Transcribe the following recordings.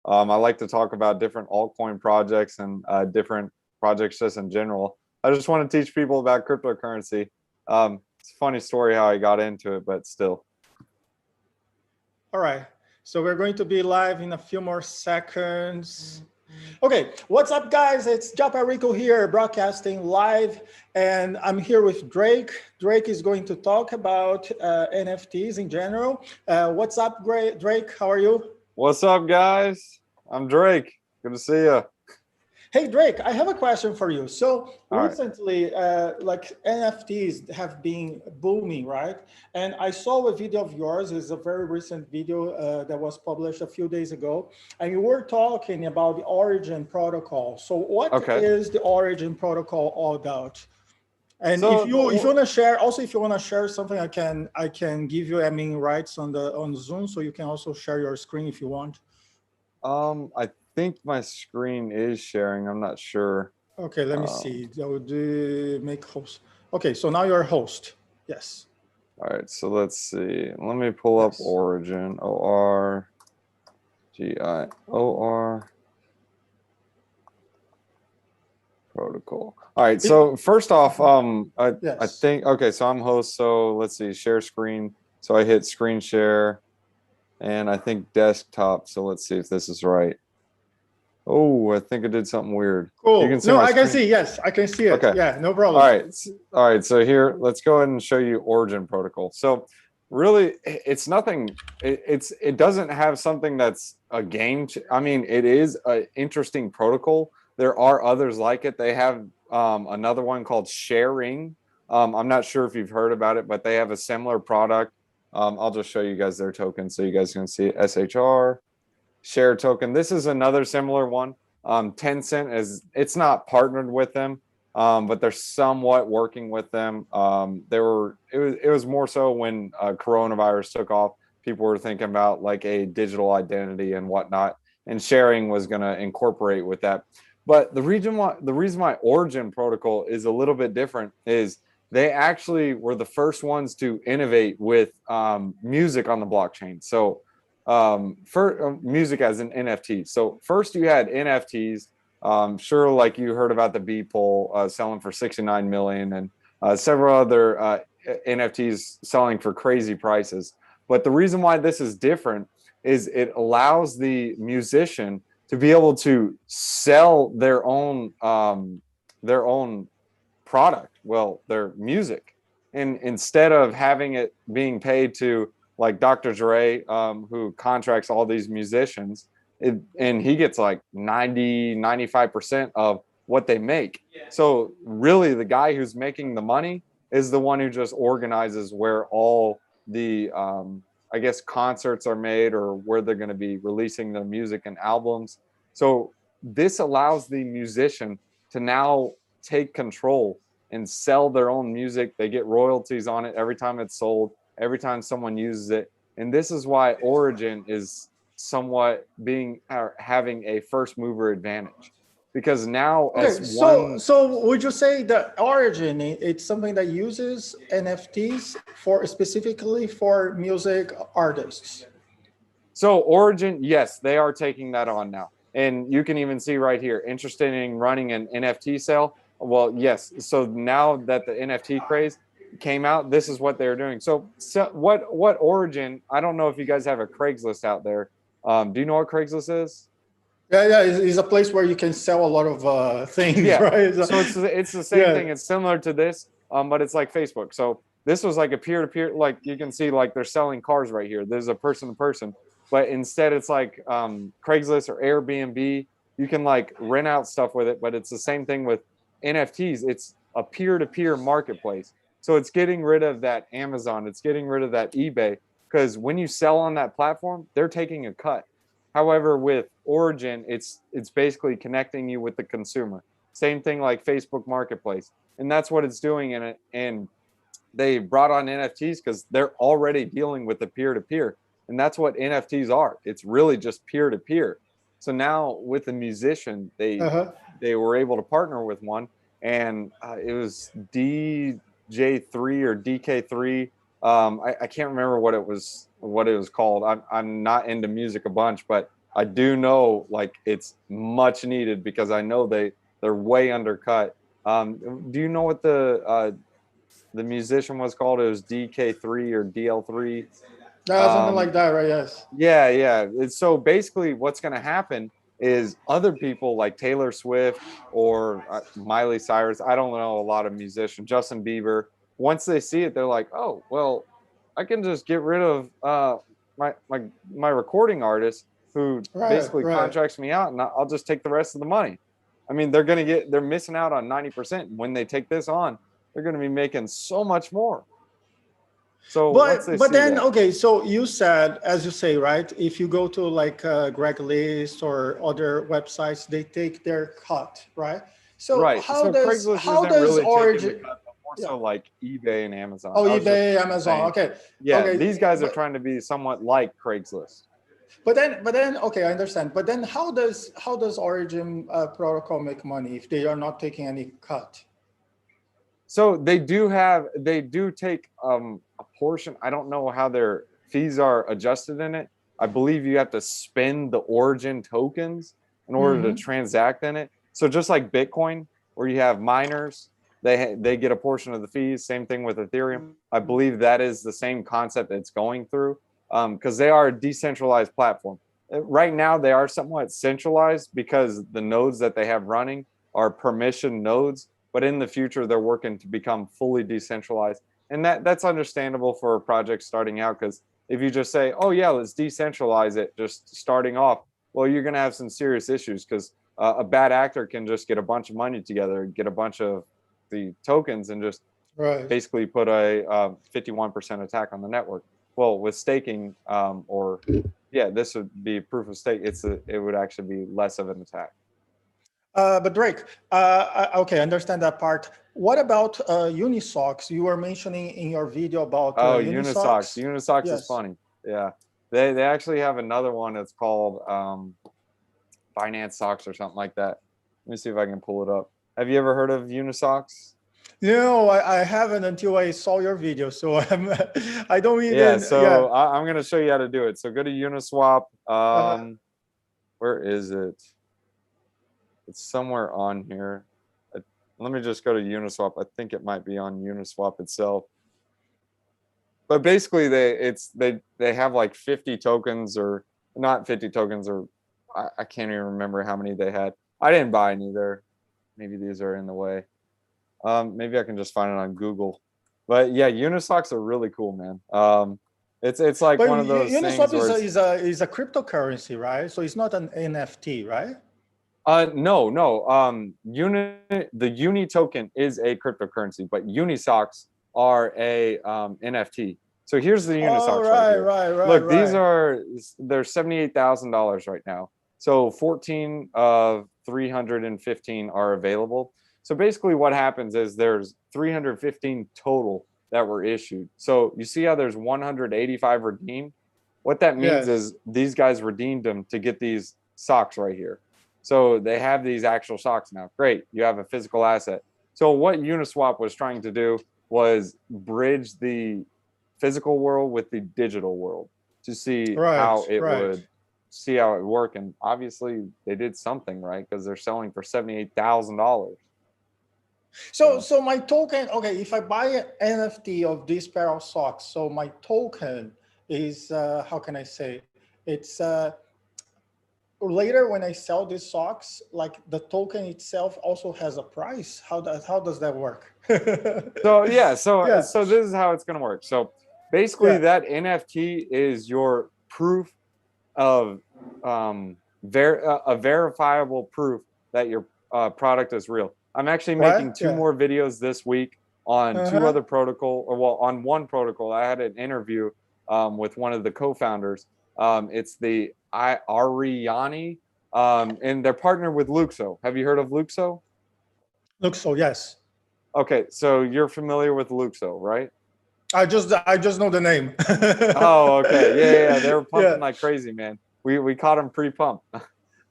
I like to talk about different altcoin projects and different projects just in general. I just want to teach people about cryptocurrency. It's a funny story how I got into it, but still. All right. So we're going to be live in a few more seconds. Okay, what's up, guys? It's JAPA RICO here, broadcasting live, and I'm here with Drake. Drake is going to talk about NFTs in general. What's up, Drake? How are you? What's up, guys? I'm Drake. Good to see you. Hey, Drake, I have a question for you. So All right. recently, like NFTs have been booming, right? And I saw a video of yours. It's a very recent video that was published a few days ago. And you were talking about the Origin protocol. So what is the Origin protocol all about? And So if you want to share, also if you want to share something, I can give you admin rights on Zoom, so you can also share your screen if you want. I think my screen is sharing. I'm not sure. Okay, let me see. I would make host. Okay, so now you're a host. Yes. All right, so let's see. Let me pull up Origin. ORGIOR. Protocol. All right, so first off, I think, okay, so I'm host, so let's see, share screen. So I hit screen share, and I think desktop, so let's see if this is right. Oh, I think I did something weird. Cool. You can see I can see, yes, I can see it. Okay. Yeah, no problem. All right, so here, let's go ahead and show you Origin protocol. So really, it's nothing, it doesn't have something that's a game, I mean, it is an interesting protocol. There are others like it. They have another one called Sharing. I'm not sure if you've heard about it, but they have a similar product. I'll just show you guys their token so you guys can see it. SHR, Share token. This is another similar one. Tencent it's not partnered with them, but they're somewhat working with them. It was more so when coronavirus took off, people were thinking about like a digital identity and whatnot, and Sharing was going to incorporate with that. But the reason why Origin protocol is a little bit different is they actually were the first ones to innovate with music on the blockchain. So for music as an NFT. So first you had NFTs. Sure, like you heard about the Beeple selling for 69 million and several other NFTs selling for crazy prices. But the reason why this is different is it allows the musician to be able to sell their own product, well, their music, and instead of having it being paid to like Dr. Dre, who contracts all these musicians, and he gets like 95% of what they make. Yeah. So really the guy who's making the money is the one who just organizes where all the, I guess, concerts are made or where they're going to be releasing their music and albums. So this allows the musician to now take control and sell their own music. They get royalties on it every time it's sold, every time someone uses it. And this is why Origin is somewhat having a first mover advantage, because now so would you say that Origin, it's something that uses NFTs for specifically for music artists? So Origin, yes, they are taking that on now. And you can even see right here, interested in running an NFT sale. Well, yes. So now that the NFT craze came out, this is what they're doing. So what Origin, I don't know if you guys have a Craigslist out there. Do you know what Craigslist is? Yeah, it's a place where you can sell a lot of things, right? So it's the same thing. It's similar to this, but it's like Facebook. So this was like a peer-to-peer, like you can see like they're selling cars right here. There's a person-to-person, but instead it's like Craigslist or Airbnb. You can like rent out stuff with it, but it's the same thing with NFTs. It's a peer-to-peer marketplace. So it's getting rid of that Amazon. It's getting rid of that eBay, because when you sell on that platform, they're taking a cut. However, with Origin, it's basically connecting you with the consumer. Same thing like Facebook Marketplace. And that's what it's doing in it. And they brought on NFTs because they're already dealing with the peer-to-peer. And that's what NFTs are. It's really just peer-to-peer. So now with the musician, they were able to partner with one, and it was DJ3 or DK3. I can't remember what it was called. I'm not into music a bunch, but I do know like it's much needed because I know they're way undercut. Do you know what the musician was called? It was DK3 or DL3. Something like that, right? Yes. Yeah, yeah. So basically, what's going to happen is other people like Taylor Swift or Miley Cyrus. I don't know a lot of musicians. Justin Bieber. Once they see it, they're like, "Oh, well, I can just get rid of my recording artist who Right, basically right. contracts me out, and I'll just take the rest of the money." I mean, they're missing out on 90%. When they take this on, they're going to be making so much more. So once they But see then that, okay, so you said, as you say, right? If you go to like Greg List or other websites, they take their cut, right? So right. So Craigslist how isn't does really taking the Origin? cut, but more Yeah. so like eBay and Amazon. Oh, I was just eBay, Amazon. saying, Okay, yeah, these okay, guys are trying to be somewhat like Craigslist. but then okay, I understand. But then how does Origin protocol make money if they are not taking any cut? So they do take a portion. I don't know how their fees are adjusted in it. I believe you have to spend the Origin tokens in order to Mm-hmm. transact in it. So just like Bitcoin, where you have miners, they get a portion of the fees. Same thing with Ethereum. I believe that is the same concept it's going through because they are a decentralized platform. Right now, they are somewhat centralized because the nodes that they have running are permission nodes, but in the future they're working to become fully decentralized, and that's understandable for a project starting out, because if you just say, oh yeah, let's decentralize it just starting off, well, you're going to have some serious issues because a bad actor can just get a bunch of money together, get a bunch of the tokens, and just Right. basically put a 51% attack on the network. Well, with staking, or yeah, this would be proof of stake. It would actually be less of an attack. But Drake, okay, I understand that part. What about Unisocks? You were mentioning in your video about Oh, Unisocks. Unisocks. Unisocks is Yes. funny. Yeah. They actually have another one that's called Finance Socks or something like that. Let me see if I can pull it up. Have you ever heard of Unisocks? No, I haven't until I saw your video. So I don't Yeah, even, yeah. so I'm going to show you how to do it. So go to Uniswap. Uh, Where is it? It's somewhere on here. Let me just go to Uniswap. I think it might be on Uniswap itself. But basically, they have like 50 tokens, or not 50 tokens, or I can't even remember how many they had. I didn't buy any there. Maybe these are in the way. Maybe I can just find it on Google. But yeah, Unisocks are really cool, man. It's like but one of those things Uniswap where it's is a cryptocurrency, right? So it's not an NFT, right? no. The Uni token is a cryptocurrency, but Unisocks are a NFT. So here's the Oh, Unisocks right right, here. right, right, Look, right. they're $78,000 right now. So 14 of 315 are available. So basically what happens is there's 315 total that were issued. So you see how there's 185 redeemed? What that means Yes. is these guys redeemed them to get these socks right here. So they have these actual socks now. Great, you have a physical asset. So what Uniswap was trying to do was bridge the physical world with the digital world to Right, right. see how it would work. And obviously they did something right because they're selling for $78,000. So So my token, okay, if I buy an NFT of this pair of socks, so my token is how can I say? It's later when I sell these socks, like the token itself also has a price. How does that work? so yeah, Yeah, so this is how it's going to work. So basically, yeah. that NFT is your proof of a verifiable proof that your product is real. I'm actually Right? making two Yeah. more videos this week on two Uh-huh. other protocol, or well, on one protocol. I had an interview with one of the co-founders. It's the Ariani, and they're partnered with Luxo. Have you heard of Luxo? Look, so yes. Okay, so you're familiar with Luxo, right? I just know the name. Oh, okay. Yeah. They were pumping Yeah. like crazy, man. We caught them pre-pump.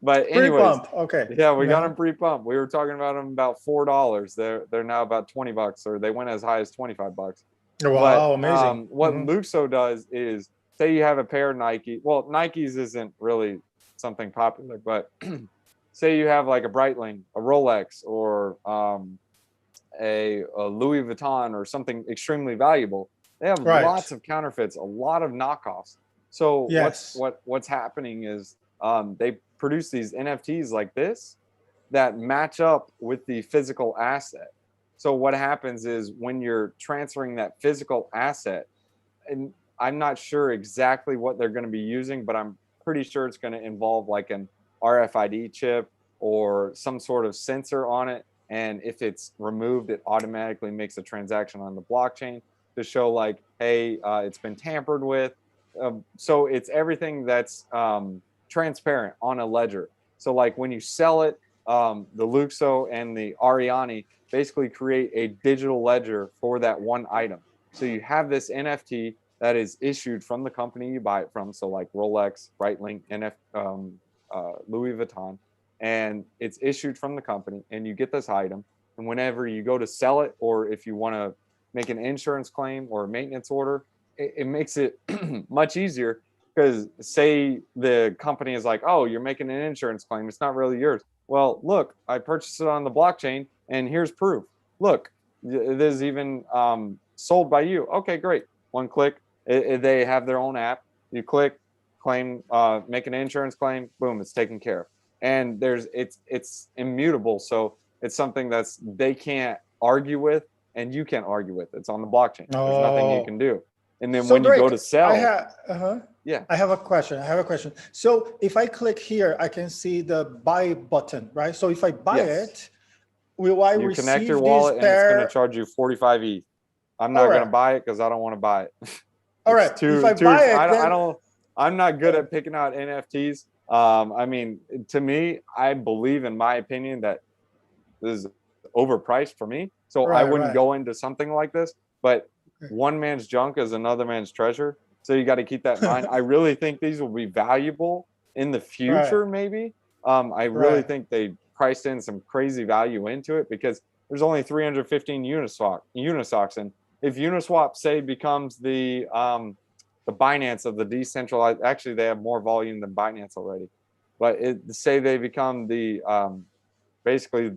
But anyways, Pre-pump. Okay. yeah, we got Uh-huh. them pre-pump. We were talking about them about $4. They're now about $20, or they went as high as $25. But Wow, amazing. what Mhm. Luxo does is, say you have a pair of Nike. Well, Nike's isn't really something popular, but say you have like a Breitling, a Rolex, or a Louis Vuitton or something extremely valuable. They have Right. lots of counterfeits, a lot of knockoffs. So Yes. what's happening is they produce these NFTs like this that match up with the physical asset. So what happens is when you're transferring that physical asset, and I'm not sure exactly what they're going to be using, but I'm pretty sure it's going to involve like an RFID chip or some sort of sensor on it. And if it's removed, it automatically makes a transaction on the blockchain to show like, hey, it's been tampered with. So it's everything that's transparent on a ledger. So like when you sell it, the Luxo and the Ariani basically create a digital ledger for that one item. So you have this NFT that is issued from the company you buy it from. So like Rolex, Breitling, Louis Vuitton, and it's issued from the company, and you get this item. And whenever you go to sell it, or if you want to make an insurance claim or a maintenance order, it makes it much easier because say the company is like, oh, you're making an insurance claim, it's not really yours. Well, look, I purchased it on the blockchain, and here's proof. Look, this is even sold by you. Okay, great. One click, they have their own app. You click, claim, make an insurance claim, boom, it's taken care of. And it's immutable, so it's something that's they can't argue with, and you can't argue with. It's on the blockchain. There's nothing you Oh, can do. And then so when you go Drake, to sell, yeah, I have a question. I have a question. So if I click here, I can see the buy button, right? So if I buy yes, it, will I you connect your receive this wallet, and it's going to pair? charge you 45 ETH. I'm All not going to right. buy it because I don't want to buy it. All It's right. If I too. buy it, I then don't. I'm not good at picking out NFTs. I mean, to me, I believe, in my opinion, that this is overpriced for me. So I right, wouldn't right. go into something like this. But Okay. one man's junk is another man's treasure. So you got to keep that in mind. I really think these will be valuable in the Right, future, maybe. I really right. think they priced in some crazy value into it because there's only 315 Uniswap, and if Uniswap say becomes the Binance of the decentralized, actually they have more volume than Binance already, but say they become the basically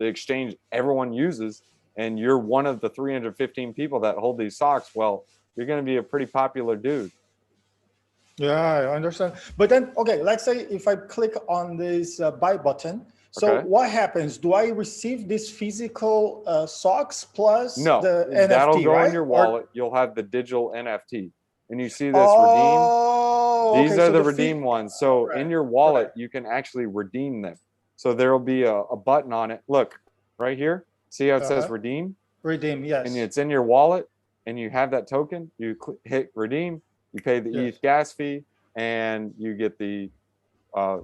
the exchange everyone uses, and you're one of the 315 people that hold these socks, well, you're going to be a pretty popular dude. Yeah, I understand. But then, okay, let's say if I click on this buy button, so Okay. what happens? Do I receive this physical socks plus No, the that'll NFT, go in right? your Or wallet. You'll have the digital NFT, and you see this redeem. oh, These okay. are So the the fee. redeem ones. So Right, in your right. wallet, you can actually redeem them. So there will be a button on it. Look right here. See how it says Uh-huh. redeem? Redeem. And Yes. it's in your wallet, and you have that token. You hit redeem. You pay the Yes. ETH gas fee, and you get the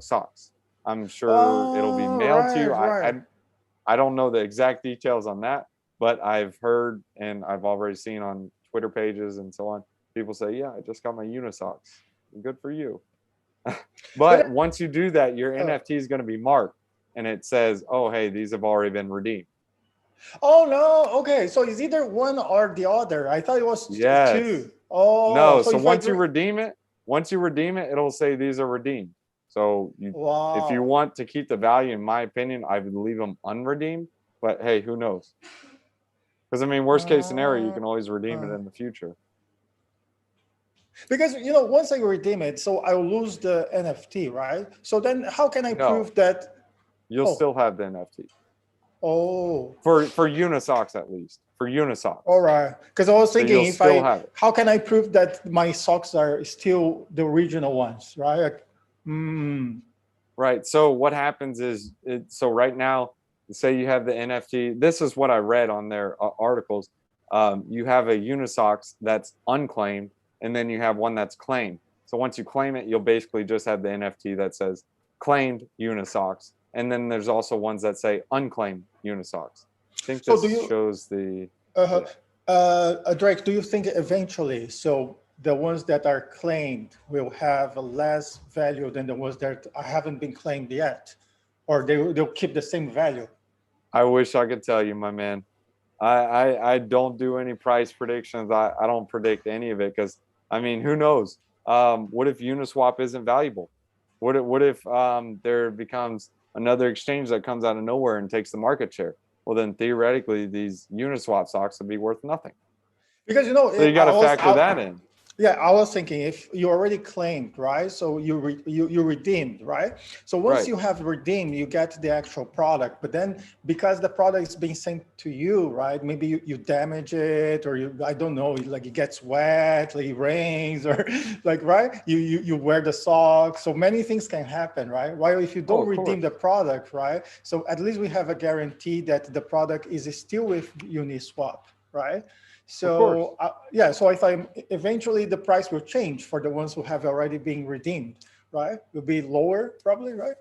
socks. I'm sure it'll be Oh, mailed to right, you. right. I don't know the exact details on that, but I've heard and I've already seen on Twitter pages and so on. People say, "Yeah, I just got my Unisocks. Good for you." But But once you do that, your uh, NFT is going to be marked, and it says, "Oh, hey, these have already been redeemed." oh no, okay. So it's either one or the other. I thought it was Yes. two. Oh, No. so So if I once you redeem it, it'll say these are redeemed. So if you wow. want to keep the value, in my opinion, I would leave them unredeemed. But hey, who knows? Because I mean, worst case scenario, you Uh, can always redeem it uh. in the future. Because once I redeem it, so I'll lose the NFT, right? So then how can I No, prove that? you'll Oh, still have the NFT oh, for Unisocks at least for all Unisocks. right. Because I was So thinking you'll if still I, have it. how can I prove that my socks are still the original ones, right? Like, mm, Right. So what happens is, so right now, say you have the NFT. This is what I read on their articles. You have a Unisocks that's unclaimed, and then you have one that's claimed. So once you claim it, you'll basically just have the NFT that says claimed Unisocks, and then there's also ones that say unclaimed Unisocks. I think so do this you, shows the uh, yeah. Drake, do you think eventually, so the ones that are claimed will have a less value than the ones that haven't been claimed yet? Or they'll keep the same value? I wish I could tell you, my man. I don't do any price predictions. I don't predict any of it because I mean, who knows? What if Uniswap isn't valuable? What if there becomes another exchange that comes out of nowhere and takes the market share? Well, then theoretically, these Uniswap stocks would be worth nothing. Because you know, So you got to factor that in. yeah, I was thinking if you already claimed, right? So you redeemed, right? So once Right. you have redeemed, you get the actual product. But then because the product is being sent to you, right? Maybe you damage it, or I don't know, like it gets wet, like it rains, or like right? You wear the socks. So many things can happen, right? While if you Oh, don't of redeem course. the product, right? So at least we have a guarantee that the product is still with Uniswap, right? Of course. So yeah, so I thought eventually the price will change for the ones who have already been redeemed, right? Will be lower probably, right?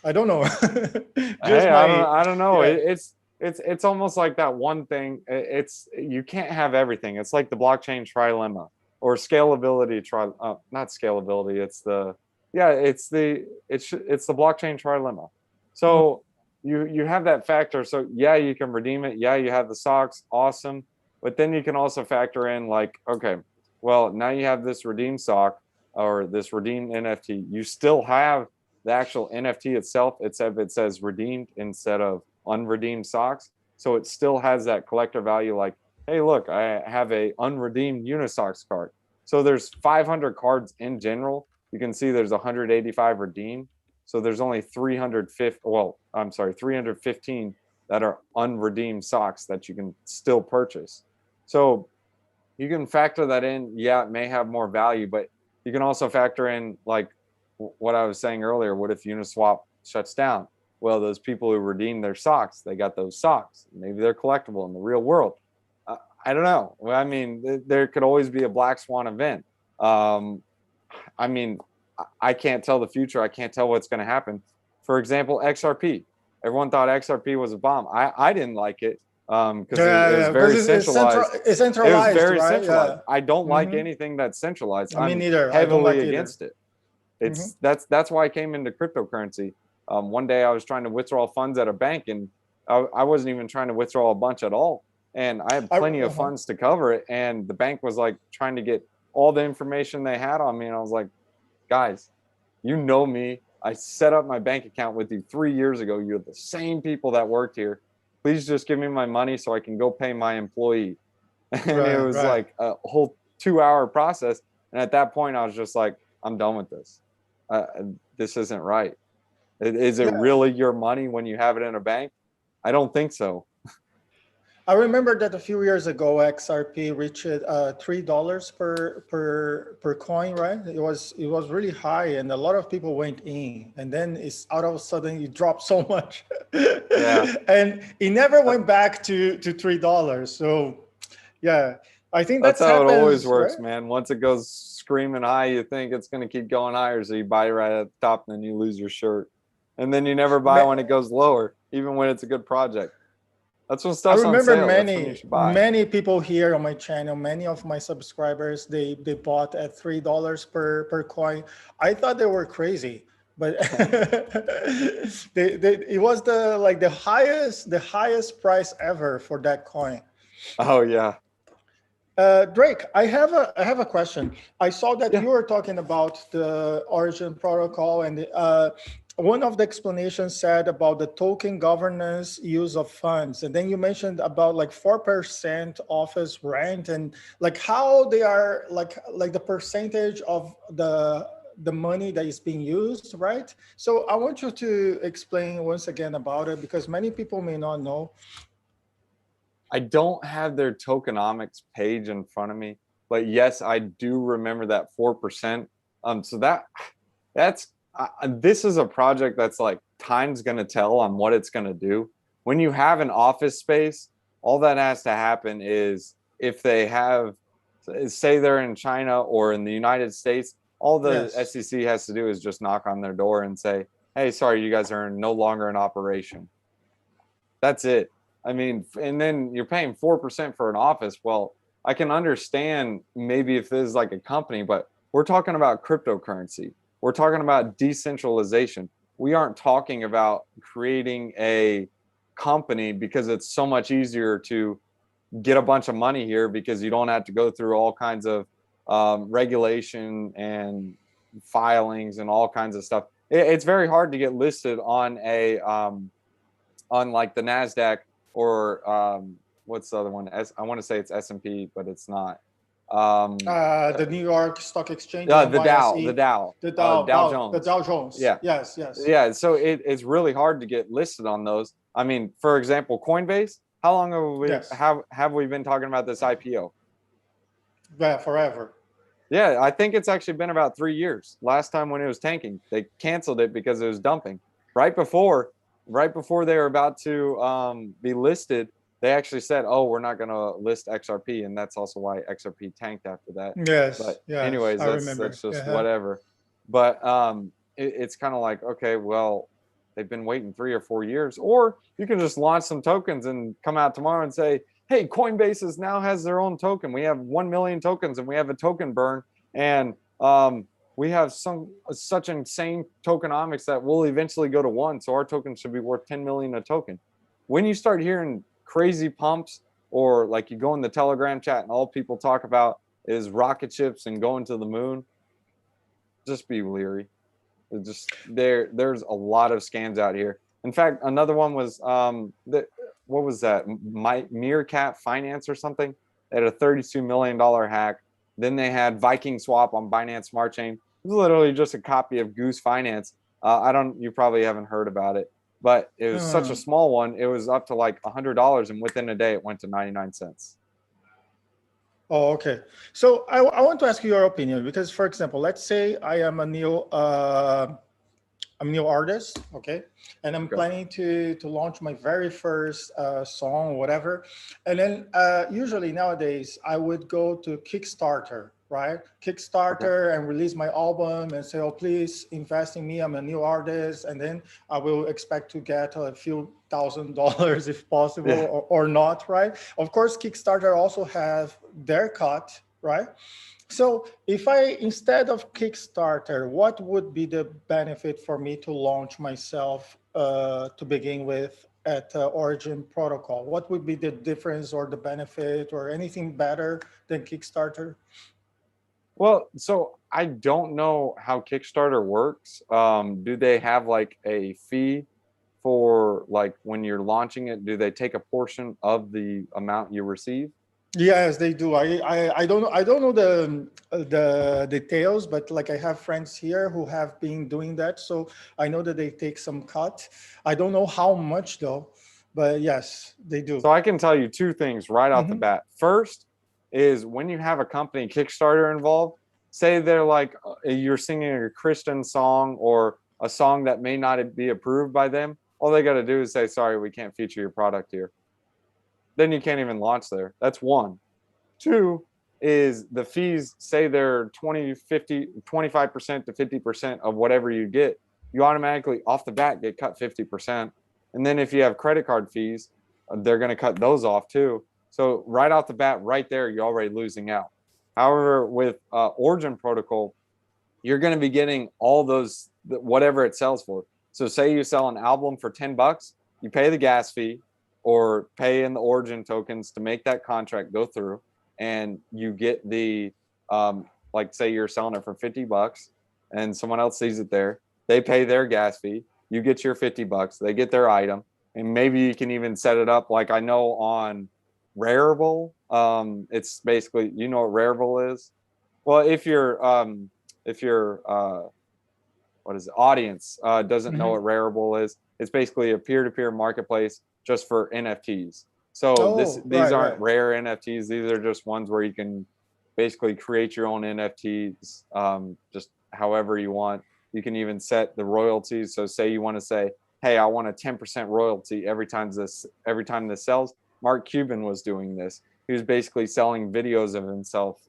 I don't know. Just Hey, I don't my, I don't know. yeah. It's almost like that one thing. It's you can't have everything. It's like the blockchain trilemma or scalability not scalability. It's the yeah, it's the blockchain trilemma. Mhm. So you have that factor. So yeah, you can redeem it. Yeah, you have the socks, awesome. But then you can also factor in like, okay, well, now you have this redeemed sock or this redeemed NFT. You still have the actual NFT itself, it says redeemed instead of unredeemed socks. So it still has that collector value like, hey, look, I have a unredeemed Unisocks card. So there's 500 cards in general. You can see there's 185 redeemed. So there's only 350, well, I'm sorry, 315 that are unredeemed socks that you can still purchase. So you can factor that in. Yeah, it may have more value, but you can also factor in like what I was saying earlier. What if Uniswap shuts down? Well, those people who redeem their socks, they got those socks. Maybe they're collectible in the real world. I don't know. I mean, there could always be a black swan event. Um, I mean, I can't tell the future. I can't tell what's going to happen. For example, XRP. Everyone thought XRP was a bomb. I didn't like it because it was Yeah, because very centralized. it's It was centralized, very right? centralized. Yeah. I don't like Hmm. anything that's centralized. Me I'm neither. I don't heavily like either. against it. Hmm. That's why I came into cryptocurrency. One day I was trying to withdraw funds at a bank, and I wasn't even trying to withdraw a bunch at all. And I had plenty of Uh-huh. funds to cover it. And the bank was like trying to get all the information they had on me. And I was like, guys, you know me. I set up my bank account with you 3 years ago. You're the same people that worked here. Please just give me my money so I can go pay my employee. And it Right, was right. like a whole 2 hour process. And at that point, I was just like, I'm done with this. Uh, this isn't right. Is it Yeah. really your money when you have it in a bank? I don't think so. I remember that a few years ago, XRP reached $3 per coin, right? It was really high, and a lot of people went in, and then it's out of a sudden it dropped so much, Yeah, and it never went back to $3. So yeah, I think that's that's how it always happens, works, right? man. Once it goes screaming high, you think it's going to keep going higher. So you buy right at the top and then you lose your shirt. And then you never buy when it goes lower, even when it's a good project. That's when I stuff's on remember sale. That's when you many should buy. many people here on my channel, many of my subscribers, they bought at $3 per coin. I thought they were crazy, but it was the highest price ever for that coin. Oh, yeah. Drake, I have a question. I saw that Yeah. you were talking about the Origin protocol, and one of the explanations said about the token governance use of funds, and then you mentioned about like 4% office rent, and like how they are like the percentage of the money that is being used, right? So I want you to explain once again about it because many people may not know. I don't have their tokenomics page in front of me, but yes, I do remember that 4%. So that's this is a project that's like time's gonna tell on what it's gonna do. When you have an office space, all that has to happen is if they have, say they're in China or in the United States, all the Yes. SEC has to do is just knock on their door and say, "Hey, sorry, you guys are no longer in operation." That's it. I mean, and then you're paying 4% for an office. Well, I can understand maybe if this is like a company, but we're talking about cryptocurrency. We're talking about decentralization. We aren't talking about creating a company because it's so much easier to get a bunch of money here because you don't have to go through all kinds of regulation and filings and all kinds of stuff. It's very hard to get listed on a on like the NASDAQ or what's the other one? I want to say it's S&P, but it's not. The New York Stock Exchange, The NYSE, Dow, the Dow The Jones. Dow Jones. Yeah. Yes, yes. Yeah. So it's really hard to get listed on those. I mean, for example, Coinbase. How long have we been talking about this IPO? Yeah, forever. Yeah, I think it's actually been about 3 years. Last time when it was tanking, they canceled it because it was dumping. Right before they were about to be listed, they actually said, "Oh, we're not going to list XRP," and that's also why XRP tanked after that. Yes, But yes, anyways, I that's remember. just whatever. But it's kind of like, okay, well, they've been waiting 3 or 4 years, or you can just launch some tokens and come out tomorrow and say, hey, Coinbase now has their own token. We have 1 million tokens and we have a token burn, and we have such insane tokenomics that will eventually go to 1. So our token should be worth 10 million a token. When you start hearing crazy pumps, or like you go in the Telegram chat and all people talk about is rocket ships and going to the moon, just be leery. There's a lot of scams out here. In fact, another one was what was that? Meerkat Finance or something. They had a $32 million hack. Then they had Viking Swap on Binance Smart Chain. It was literally just a copy of Goose Finance. You probably haven't heard about it, but it was such a small one. It was up to like $100, and within a day it went to 99 cents. Oh, okay. So I want to ask you your opinion, because, for example, let's say I am a new artist, okay, and I'm planning to launch my very first song or whatever, and then usually nowadays I would go to Kickstarter, right? Kickstarter, and release my album and say, oh, please invest in me, I'm a new artist, and then I will expect to get a few $1,000 if possible, or not, right? Of course, Kickstarter also have their cut, right? So if instead of Kickstarter, what would be the benefit for me to launch myself to begin with at Origin Protocol? What would be the difference or the benefit or anything better than Kickstarter? Well, so I don't know how Kickstarter works. Do they have like a fee for like when you're launching it? Do they take a portion of the amount you receive? Yes, they do. I don't know the details, but like I have friends here who have been doing that, so I know that they take some cut. I don't know how much though, but yes, they do. So I can tell you 2 things right off the bat. First is when you have a company Kickstarter involved, say they're like you're singing a Christian song or a song that may not be approved by them. All they got to do is say, sorry, we can't feature your product here. Then you can't even launch there. That's 1. 2 is the fees, say they're 20, 50, 25% to 50% of whatever you get. You automatically off the bat get cut 50%. And then if you have credit card fees, they're going to cut those off too. So right off the bat, right there, you're already losing out. However, with Origin Protocol, you're going to be getting all those, whatever it sells for. So say you sell an album for $10, you pay the gas fee or pay in the Origin tokens to make that contract go through, and you get the like say you're selling it for $50 and someone else sees it there, they pay their gas fee, you get your $50, they get their item, and maybe you can even set it up like I know on Rarible. It's basically, you know what Rarible is? Well, if your what is it, audience doesn't know what Rarible is, it's basically a peer-to-peer marketplace just for NFTs. So these aren't rare NFTs. These are just ones where you can basically create your own NFTs just however you want. You can even set the royalties. So say you want to say, hey, I want a 10% royalty every time this sells. Mark Cuban was doing this. He was basically selling videos of himself.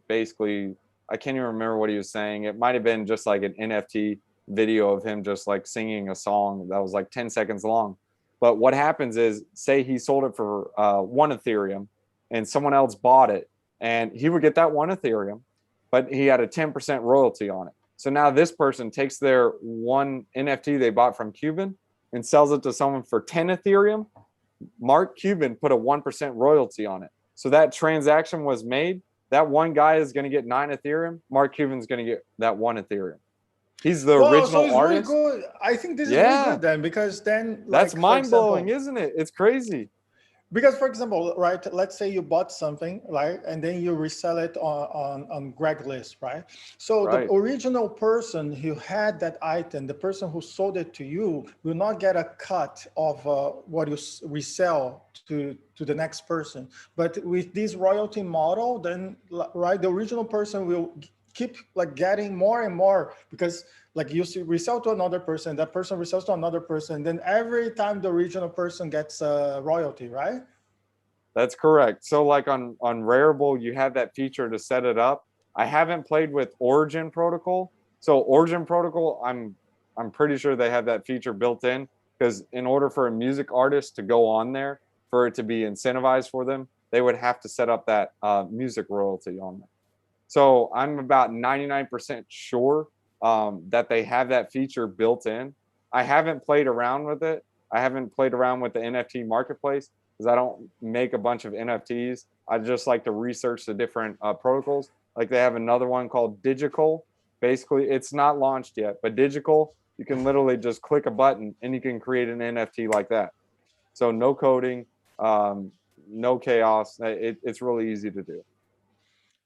Basically, I can't even remember what he was saying. It might have been just like an NFT video of him just like singing a song that was like 10 seconds long. But what happens is, say he sold it for 1 Ethereum and someone else bought it, and he would get that 1 Ethereum, but he had a 10% royalty on it. So now this person takes their 1 NFT they bought from Cuban and sells it to someone for 10 Ethereum. Mark Cuban put a 1% royalty on it. So that transaction was made, that one guy is going to get 9 Ethereum. Mark Cuban's going to get that 1 Ethereum. He's the Well, so original it's really artist. good. I think this is really Yeah, good then, because then, that's like, for mind blowing, example, isn't it? It's crazy. because for example, right, let's say you bought something, right, and then you resell it on Greg List, right? So the Right. original person who had that item, the person who sold it to you, will not get a cut of what you resell to the next person. But with this royalty model, then, right, the original person will keep like getting more and more, because like you see, resell to another person, that person resells to another person, then every time the original person gets a royalty, right? That's correct. So like on Rarible, you have that feature to set it up. I haven't played with Origin Protocol. So Origin Protocol, I'm pretty sure they have that feature built in, because in order for a music artist to go on there, for it to be incentivized for them, they would have to set up that music royalty on there. So I'm about 99% sure that they have that feature built in. I haven't played around with it. I haven't played around with the NFT marketplace because I don't make a bunch of NFTs. I just like to research the different protocols. Like they have another one called Digital. Basically, it's not launched yet, but Digital, you can literally just click a button and you can create an NFT like that. So no coding, no chaos. It's really easy to do.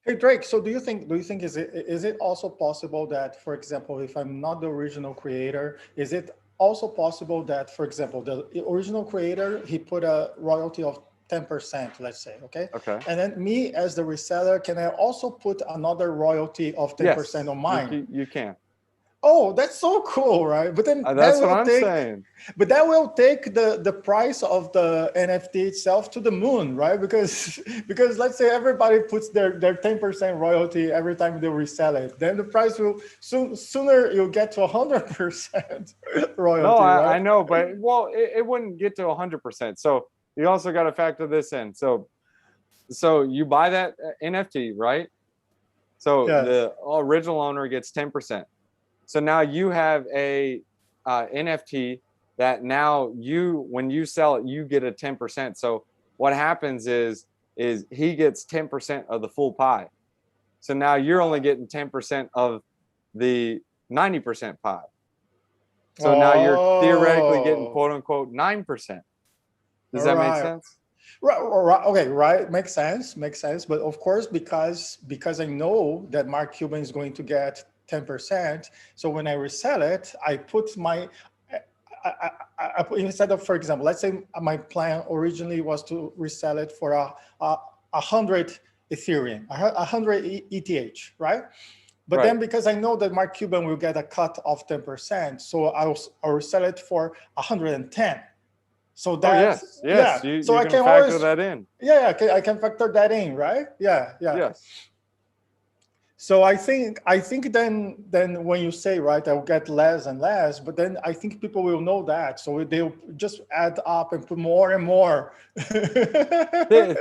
Hey Drake, so do you think is it also possible that, for example, if I'm not the original creator, is it also possible that, for example, the original creator, he put a royalty of 10%, let's say, okay? Okay. And then me as the reseller, can I also put another royalty of 10% Yes, on mine? you can. Oh, that's so cool, right? But then that That's what will I'm take, saying. but that will take the price of the NFT itself to the moon, right? Because because let's say everybody puts their 10% royalty every time they resell it, then the price will sooner you'll get to 100% No, royalty, I right? know, but well, it wouldn't get to 100%. So you also got to factor this in. So you buy that NFT, right? So Yes. the original owner gets 10%. So now you have a NFT that now when you sell it, you get a 10%. So what happens is he gets 10% of the full pie. So now you're only getting 10% of the 90% pie. So now you're theoretically getting Oh, quote unquote 9%. Does all that make right. sense? Right, right, okay, right. Makes sense. But of course, because I know that Mark Cuban is going to get 10%. So when I resell it, I put my I put, instead of, for example, let's say my plan originally was to resell it for a hundred Ethereum, a hundred ETH, right? But Right. then because I know that Mark Cuban will get a cut of 10%, so I'll sell it for 110. So Oh that's, yes, yes. yeah. So You I can can factor always, that in. yeah, I can factor that in, right? Yeah, yeah. Yes. So I think then when you say, right, I'll get less and less, but then I think people will know that, so they'll just add up and put more and more.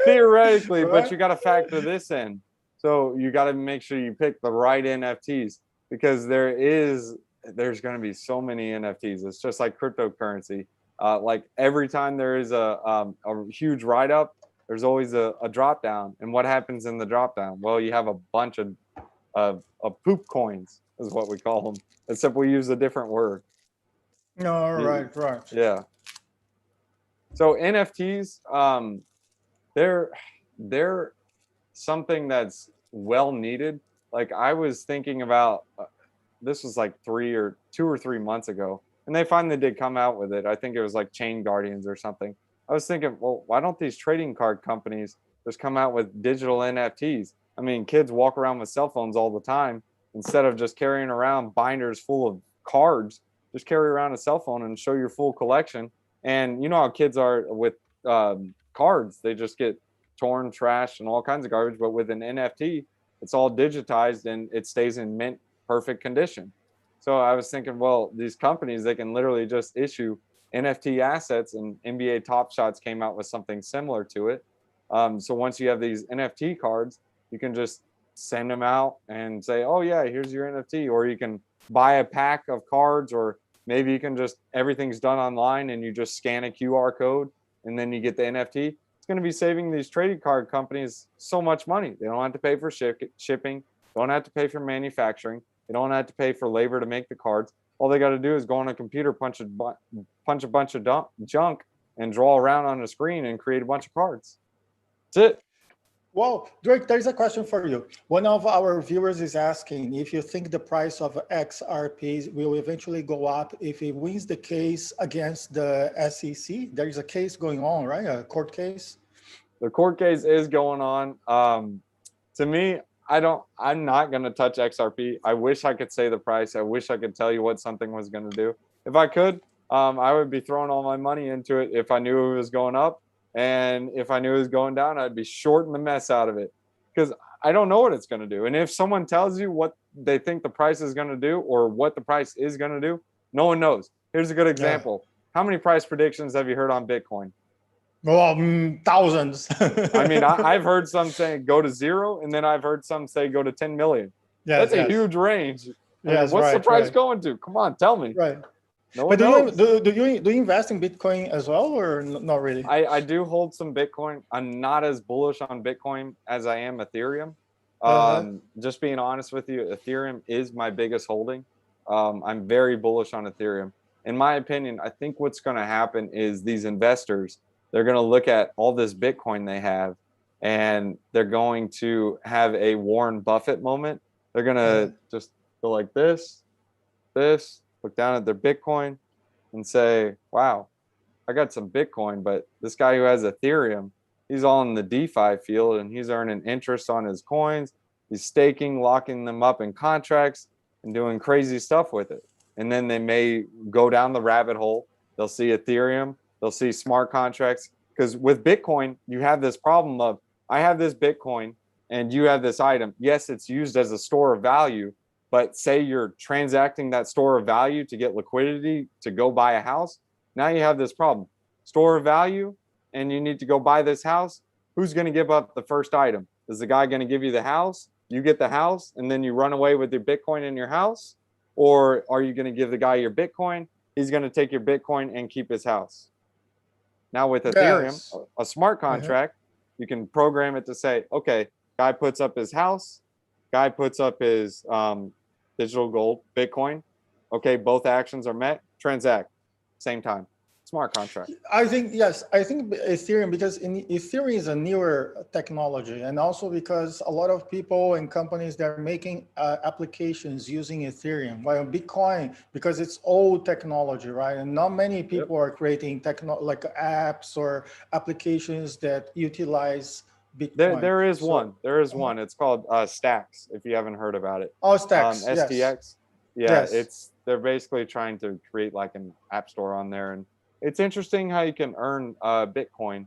Theoretically, but Right? you got to factor this in. So you got to make sure you pick the right NFTs, because there's going to be so many NFTs. It's just like cryptocurrency. Like every time there is a huge write up, there's always a drop down. And what happens in the drop down? Well, you have a bunch of poop coins, is what we call them, except we use a different word. No, right. Yeah. So NFTs, they're they're something that's well needed. Like I was thinking about this was like 2 or 3 months ago, and they finally did come out with it. I think it was like Chain Guardians or something. I was thinking, well, why don't these trading card companies just come out with digital NFTs? I mean, kids walk around with cell phones all the time. Instead of just carrying around binders full of cards, just carry around a cell phone and show your full collection. And you know how kids are with cards, they just get torn, trashed, and all kinds of garbage. But with an NFT, it's all digitized and it stays in mint perfect condition. So I was thinking, well, these companies, they can literally just issue NFT assets, and NBA Top Shots came out with something similar to it. So once you have these NFT cards, you can just send them out and say, oh yeah, here's your NFT, or you can buy a pack of cards, or maybe you can just, everything's done online and you just scan a QR code and then you get the NFT. it's going to be saving these trading card companies so much money. They don't have to pay for shipping, don't have to pay for manufacturing, they don't have to pay for labor to make the cards. All they got to do is go on a computer, punch a bunch of junk, and draw around on a screen and create a bunch of cards. That's it. Well, Drake, there's a question for you. One of our viewers is asking if you think the price of XRP will eventually go up if it wins the case against the SEC. There is a case going on, right? A court case. The court case is going on. To me, I'm not going to touch XRP. I wish I could say the price. I wish I could tell you what something was going to do. If I could, I would be throwing all my money into it if I knew it was going up. And if I knew it was going down, I'd be shorting the mess out of it because I don't know what it's going to do. And if someone tells you what they think the price is going to do or what the price is going to do, no one knows. Here's a good example. Yeah. How many price predictions have you heard on Bitcoin? Well, thousands. I mean, I've heard some say go to 0, and then I've heard some say go to 10 million. Yes, that's a huge range. Yes, what's the price going to? Come on, tell me. Right. No but do you invest in Bitcoin as well, or not really? I do hold some Bitcoin. I'm not as bullish on Bitcoin as I am Ethereum. Just being honest with you, Ethereum is my biggest holding. I'm very bullish on Ethereum. In my opinion, I think what's going to happen is these investors, they're going to look at all this Bitcoin they have, and they're going to have a Warren Buffett moment. They're going to just go like this, look down at their Bitcoin and say, wow, I got some Bitcoin, but this guy who has Ethereum, he's all in the DeFi field and he's earning interest on his coins. He's staking, locking them up in contracts and doing crazy stuff with it. And then they may go down the rabbit hole. They'll see Ethereum, they'll see smart contracts. Because with Bitcoin, you have this problem of, I have this Bitcoin and you have this item. Yes, it's used as a store of value, but say you're transacting that store of value to get liquidity to go buy a house. Now you have this problem. Store of value, and you need to go buy this house. Who's going to give up the first item? Is the guy going to give you the house? You get the house, and then you run away with your Bitcoin in your house? Or are you going to give the guy your Bitcoin? He's going to take your Bitcoin and keep his house. Now with Ethereum, a smart contract, you can program it to say, okay, guy puts up his house, guy puts up his digital gold, Bitcoin. Okay, both actions are met, transact, same time. Smart contract. I think, yes, I think Ethereum, because Ethereum is a newer technology, and also because a lot of people and companies, they're making applications using Ethereum, while Bitcoin, because it's old technology, right? And not many people are creating like apps or applications that utilize Bitcoin. There is one. It's called Stacks, if you haven't heard about it. Oh, Stacks, STX. Yes. Yeah, yes. They're basically trying to create like an app store on there, and it's interesting how you can earn Bitcoin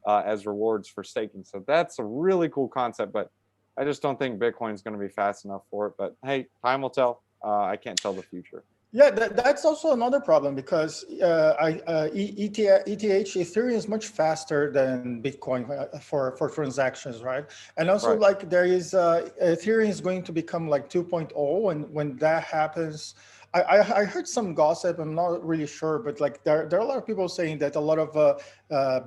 as rewards for staking. So that's a really cool concept, but I just don't think Bitcoin is going to be fast enough for it. But hey, time will tell. I can't tell the future. Yeah, that's also another problem, because ETH, Ethereum is much faster than Bitcoin for transactions, right? And also, like, there is Ethereum is going to become like 2.0, and when that happens, I heard some gossip. I'm not really sure, but like there are a lot of people saying that a lot of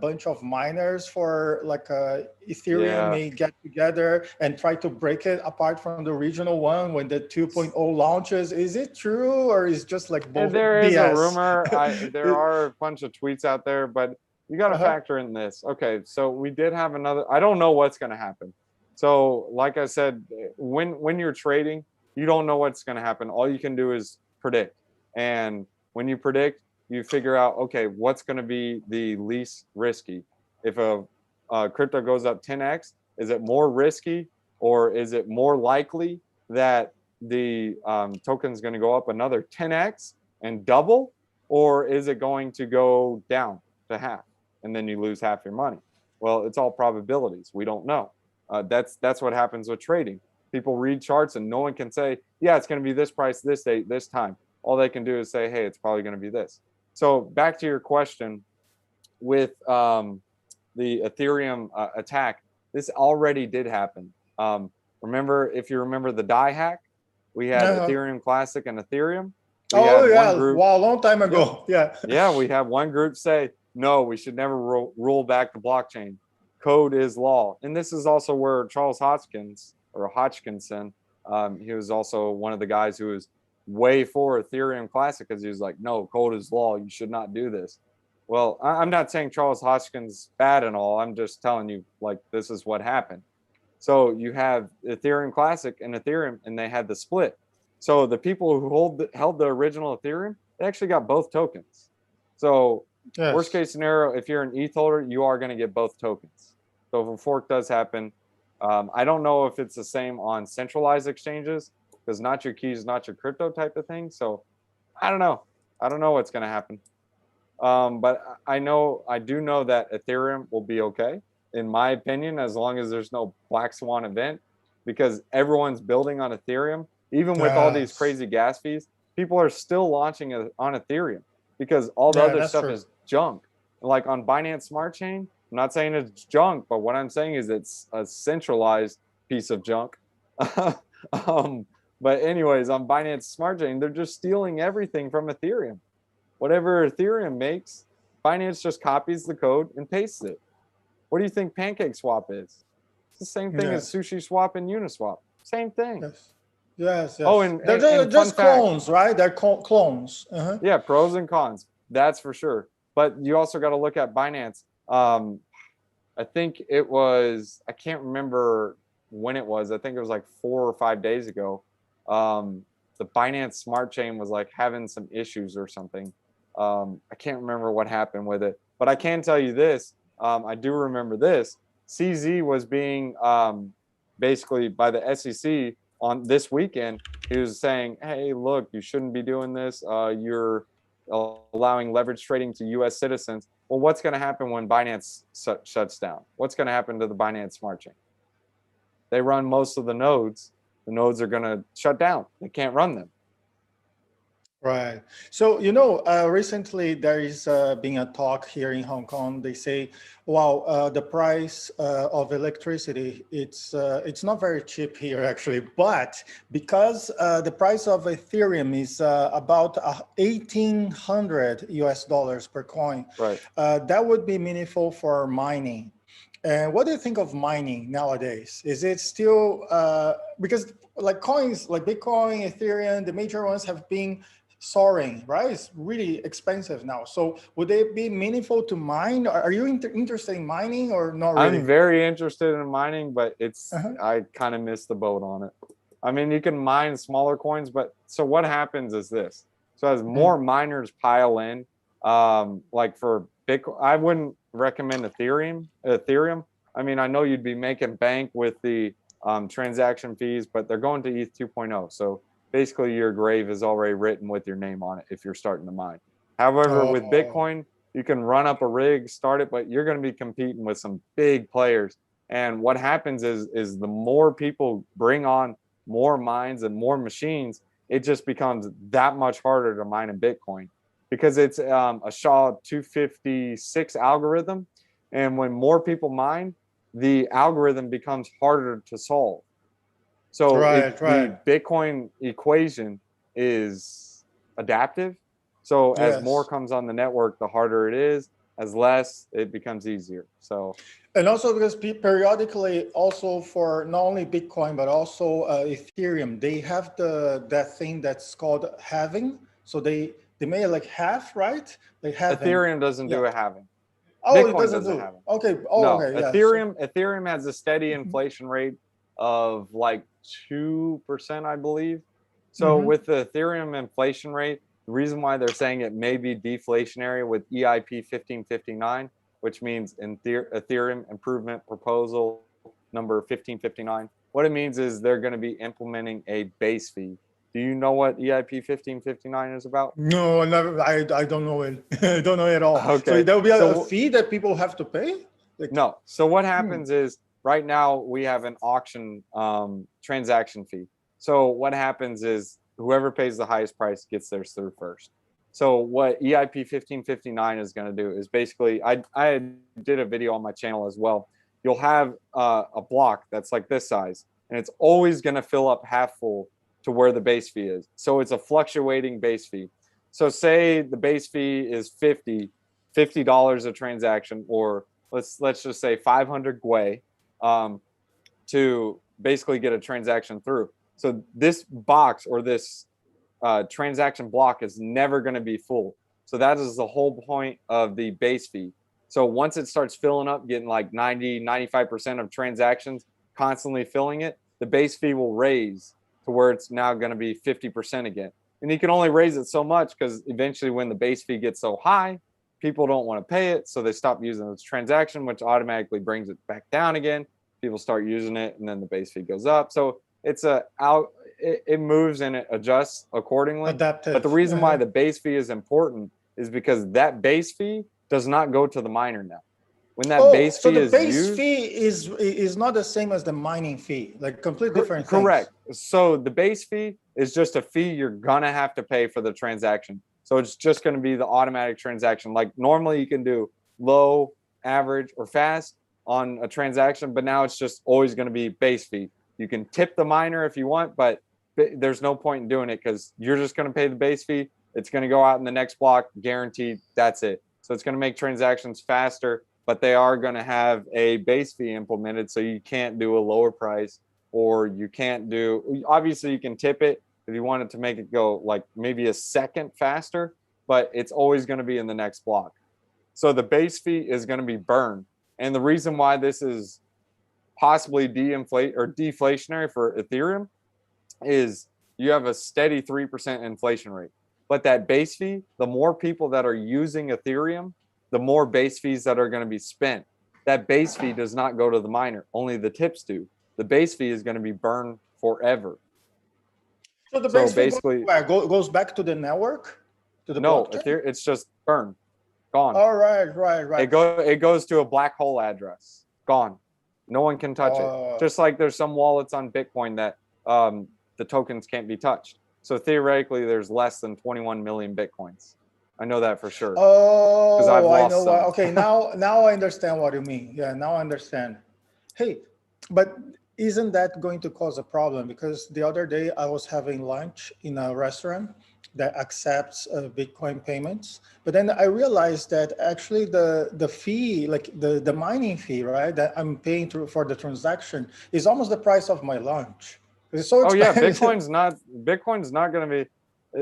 bunch of miners for like Ethereum may get together and try to break it apart from the original one when the 2.0 launches. Is it true, or is just like both? There is a rumor. There are a bunch of tweets out there, but you got to factor in this. Okay, so we did have another. I don't know what's going to happen. So, like I said, when you're trading, you don't know what's going to happen. All you can do is predict. And when you predict, you figure out, okay, what's going to be the least risky? If a crypto goes up 10x, is it more risky, or is it more likely that the token is going to go up another 10x and double, or is it going to go down to half and then you lose half your money? Well, it's all probabilities. We don't know. That's what happens with trading. People read charts and no one can say, yeah, it's going to be this price, this date, this time. All they can do is say, hey, it's probably going to be this. So back to your question with the Ethereum attack, this already did happen. Remember, if you remember the DAI hack, we had Ethereum Classic and Ethereum. Wow, a long time ago. Yeah. Yeah, we had one group say, no, we should never roll back the blockchain. Code is law. And this is also where Charles Hodgkinson, he was also one of the guys who was way for Ethereum Classic, because he was like, no, code is law. You should not do this. Well, I'm not saying Charles Hodgkin's bad and all. I'm just telling you, like, this is what happened. So you have Ethereum Classic and Ethereum, and they had the split. So the people who held the original Ethereum, they actually got both tokens. So Yes. worst case scenario, if you're an ETH holder, you are going to get both tokens. So if a fork does happen, I don't know if it's the same on centralized exchanges, because not your keys, not your crypto type of thing. So I don't know. I don't know what's going to happen. But I do know that Ethereum will be okay, in my opinion, as long as there's no black swan event, because everyone's building on Ethereum. Even with all these crazy gas fees, people are still launching on Ethereum, because all the other stuff is junk. Like on Binance Smart Chain, I'm not saying it's junk, but what I'm saying is it's a centralized piece of junk. But anyways, on Binance Smart Chain, they're just stealing everything from Ethereum. Whatever Ethereum makes, Binance just copies the code and pastes it. What do you think PancakeSwap is? It's the same thing as SushiSwap and Uniswap. Same thing. Yes. Oh, and they're just clones, right? They're clones. Yeah, pros and cons. That's for sure. But you also got to look at Binance. I think it was, I can't remember when it was. I think it was like 4 or 5 days ago. The Binance Smart Chain was like having some issues or something. I can't remember what happened with it, but I can tell you this. I do remember this. CZ was being basically by the SEC on this weekend. He was saying, hey, look, you shouldn't be doing this. You're allowing leverage trading to US citizens. Well, what's going to happen when Binance shuts down? What's going to happen to the Binance Smart Chain? They run most of the nodes. The nodes are going to shut down. They can't run them. Right. So, recently there is being a talk here in Hong Kong. They say, wow, the price of electricity, it's not very cheap here actually, but because the price of Ethereum is about $1,800 US per coin, right? That would be meaningful for mining. And what do you think of mining nowadays? Is it still, because like coins like Bitcoin, Ethereum, the major ones have been soaring, right? It's really expensive now. So would they be meaningful to mine? Are you interested in mining or not really? I'm very interested in mining, but it's I kind of missed the boat on it. I mean, you can mine smaller coins, but so what happens is this. So as more miners pile in, like for Bitcoin, I wouldn't recommend Ethereum. I mean, I know you'd be making bank with the transaction fees, but they're going to ETH 2.0. So basically your grave is already written with your name on it if you're starting to mine. However, with Bitcoin, you can run up a rig, start it, but you're going to be competing with some big players. And what happens is the more people bring on more mines and more machines, it just becomes that much harder to mine in Bitcoin, because it's a SHA-256 algorithm. And when more people mine, the algorithm becomes harder to solve. So the Bitcoin equation is adaptive. So as more comes on the network, the harder it is. As less, it becomes easier. So, and also because periodically, also for not only Bitcoin but also Ethereum, they have that thing that's called halving. So they may like half, right? Like halving. Ethereum doesn't do a halving. Oh, Bitcoin doesn't have it. Okay. Oh, no, okay. Ethereum has a steady inflation rate of like 2%, I believe. So with the Ethereum inflation rate, the reason why they're saying it may be deflationary with EIP 1559, which means in Ethereum Improvement Proposal number 1559, what it means is they're going to be implementing a base fee. Do you know what EIP 1559 is about? No, never. I don't know it. I don't know it at all. Okay. So there will be a fee that people have to pay? No. So what happens is right now we have an auction transaction fee. So what happens is whoever pays the highest price gets theirs through first. So what EIP 1559 is going to do is basically, I did a video on my channel as well. You'll have a block that's like this size, and it's always going to fill up half full to where the base fee is. So it's a fluctuating base fee. So say the base fee is 50, $50 a transaction, or let's just say 500 gwei, to basically get a transaction through. So this box, or this transaction block, is never going to be full. So that is the whole point of the base fee. So once it starts filling up, getting like 90-95% of transactions, constantly filling it, the base fee will raise to where it's now going to be 50% again. And you can only raise it so much, because eventually when the base fee gets so high, people don't want to pay it, so they stop using this transaction, which automatically brings it back down again. People start using it, and then the base fee goes up. So it's it moves and it adjusts accordingly. Adaptive. But the reason why the base fee is important is because that base fee does not go to the miner now. When that base fee is used, so the base fee is not the same as the mining fee, like completely different things. Correct. So the base fee is just a fee you're gonna have to pay for the transaction. So it's just going to be the automatic transaction. Like normally you can do low, average, or fast on a transaction, but now it's just always going to be base fee. You can tip the miner if you want, but there's no point in doing it, because you're just going to pay the base fee. It's going to go out in the next block, guaranteed. That's it. So it's going to make transactions faster, but they are going to have a base fee implemented. So you can't do a lower price, or you can't do, obviously you can tip it if you wanted to make it go like maybe a second faster, but it's always going to be in the next block. So the base fee is going to be burned. And the reason why this is possibly deflationary for Ethereum is you have a steady 3% inflation rate. But that base fee, the more people that are using Ethereum, the more base fees that are going to be spent. That base fee does not go to the miner, only the tips do. The base fee is going to be burned forever. So the base fee goes back to the network, to the blockchain? It's just burned, gone. All right. It goes to a black hole address, gone. No one can touch it. Just like there's some wallets on Bitcoin that the tokens can't be touched. So theoretically, there's less than 21 million Bitcoins. I know that for sure. Oh, because I've lost some. Okay, now I understand what you mean. Yeah, now I understand. Hey, but isn't that going to cause a problem? Because the other day I was having lunch in a restaurant that accepts Bitcoin payments, but then I realized that actually the fee, like the mining fee, right, that I'm paying for the transaction is almost the price of my lunch. It's so expensive. Oh yeah, Bitcoin's not going to be.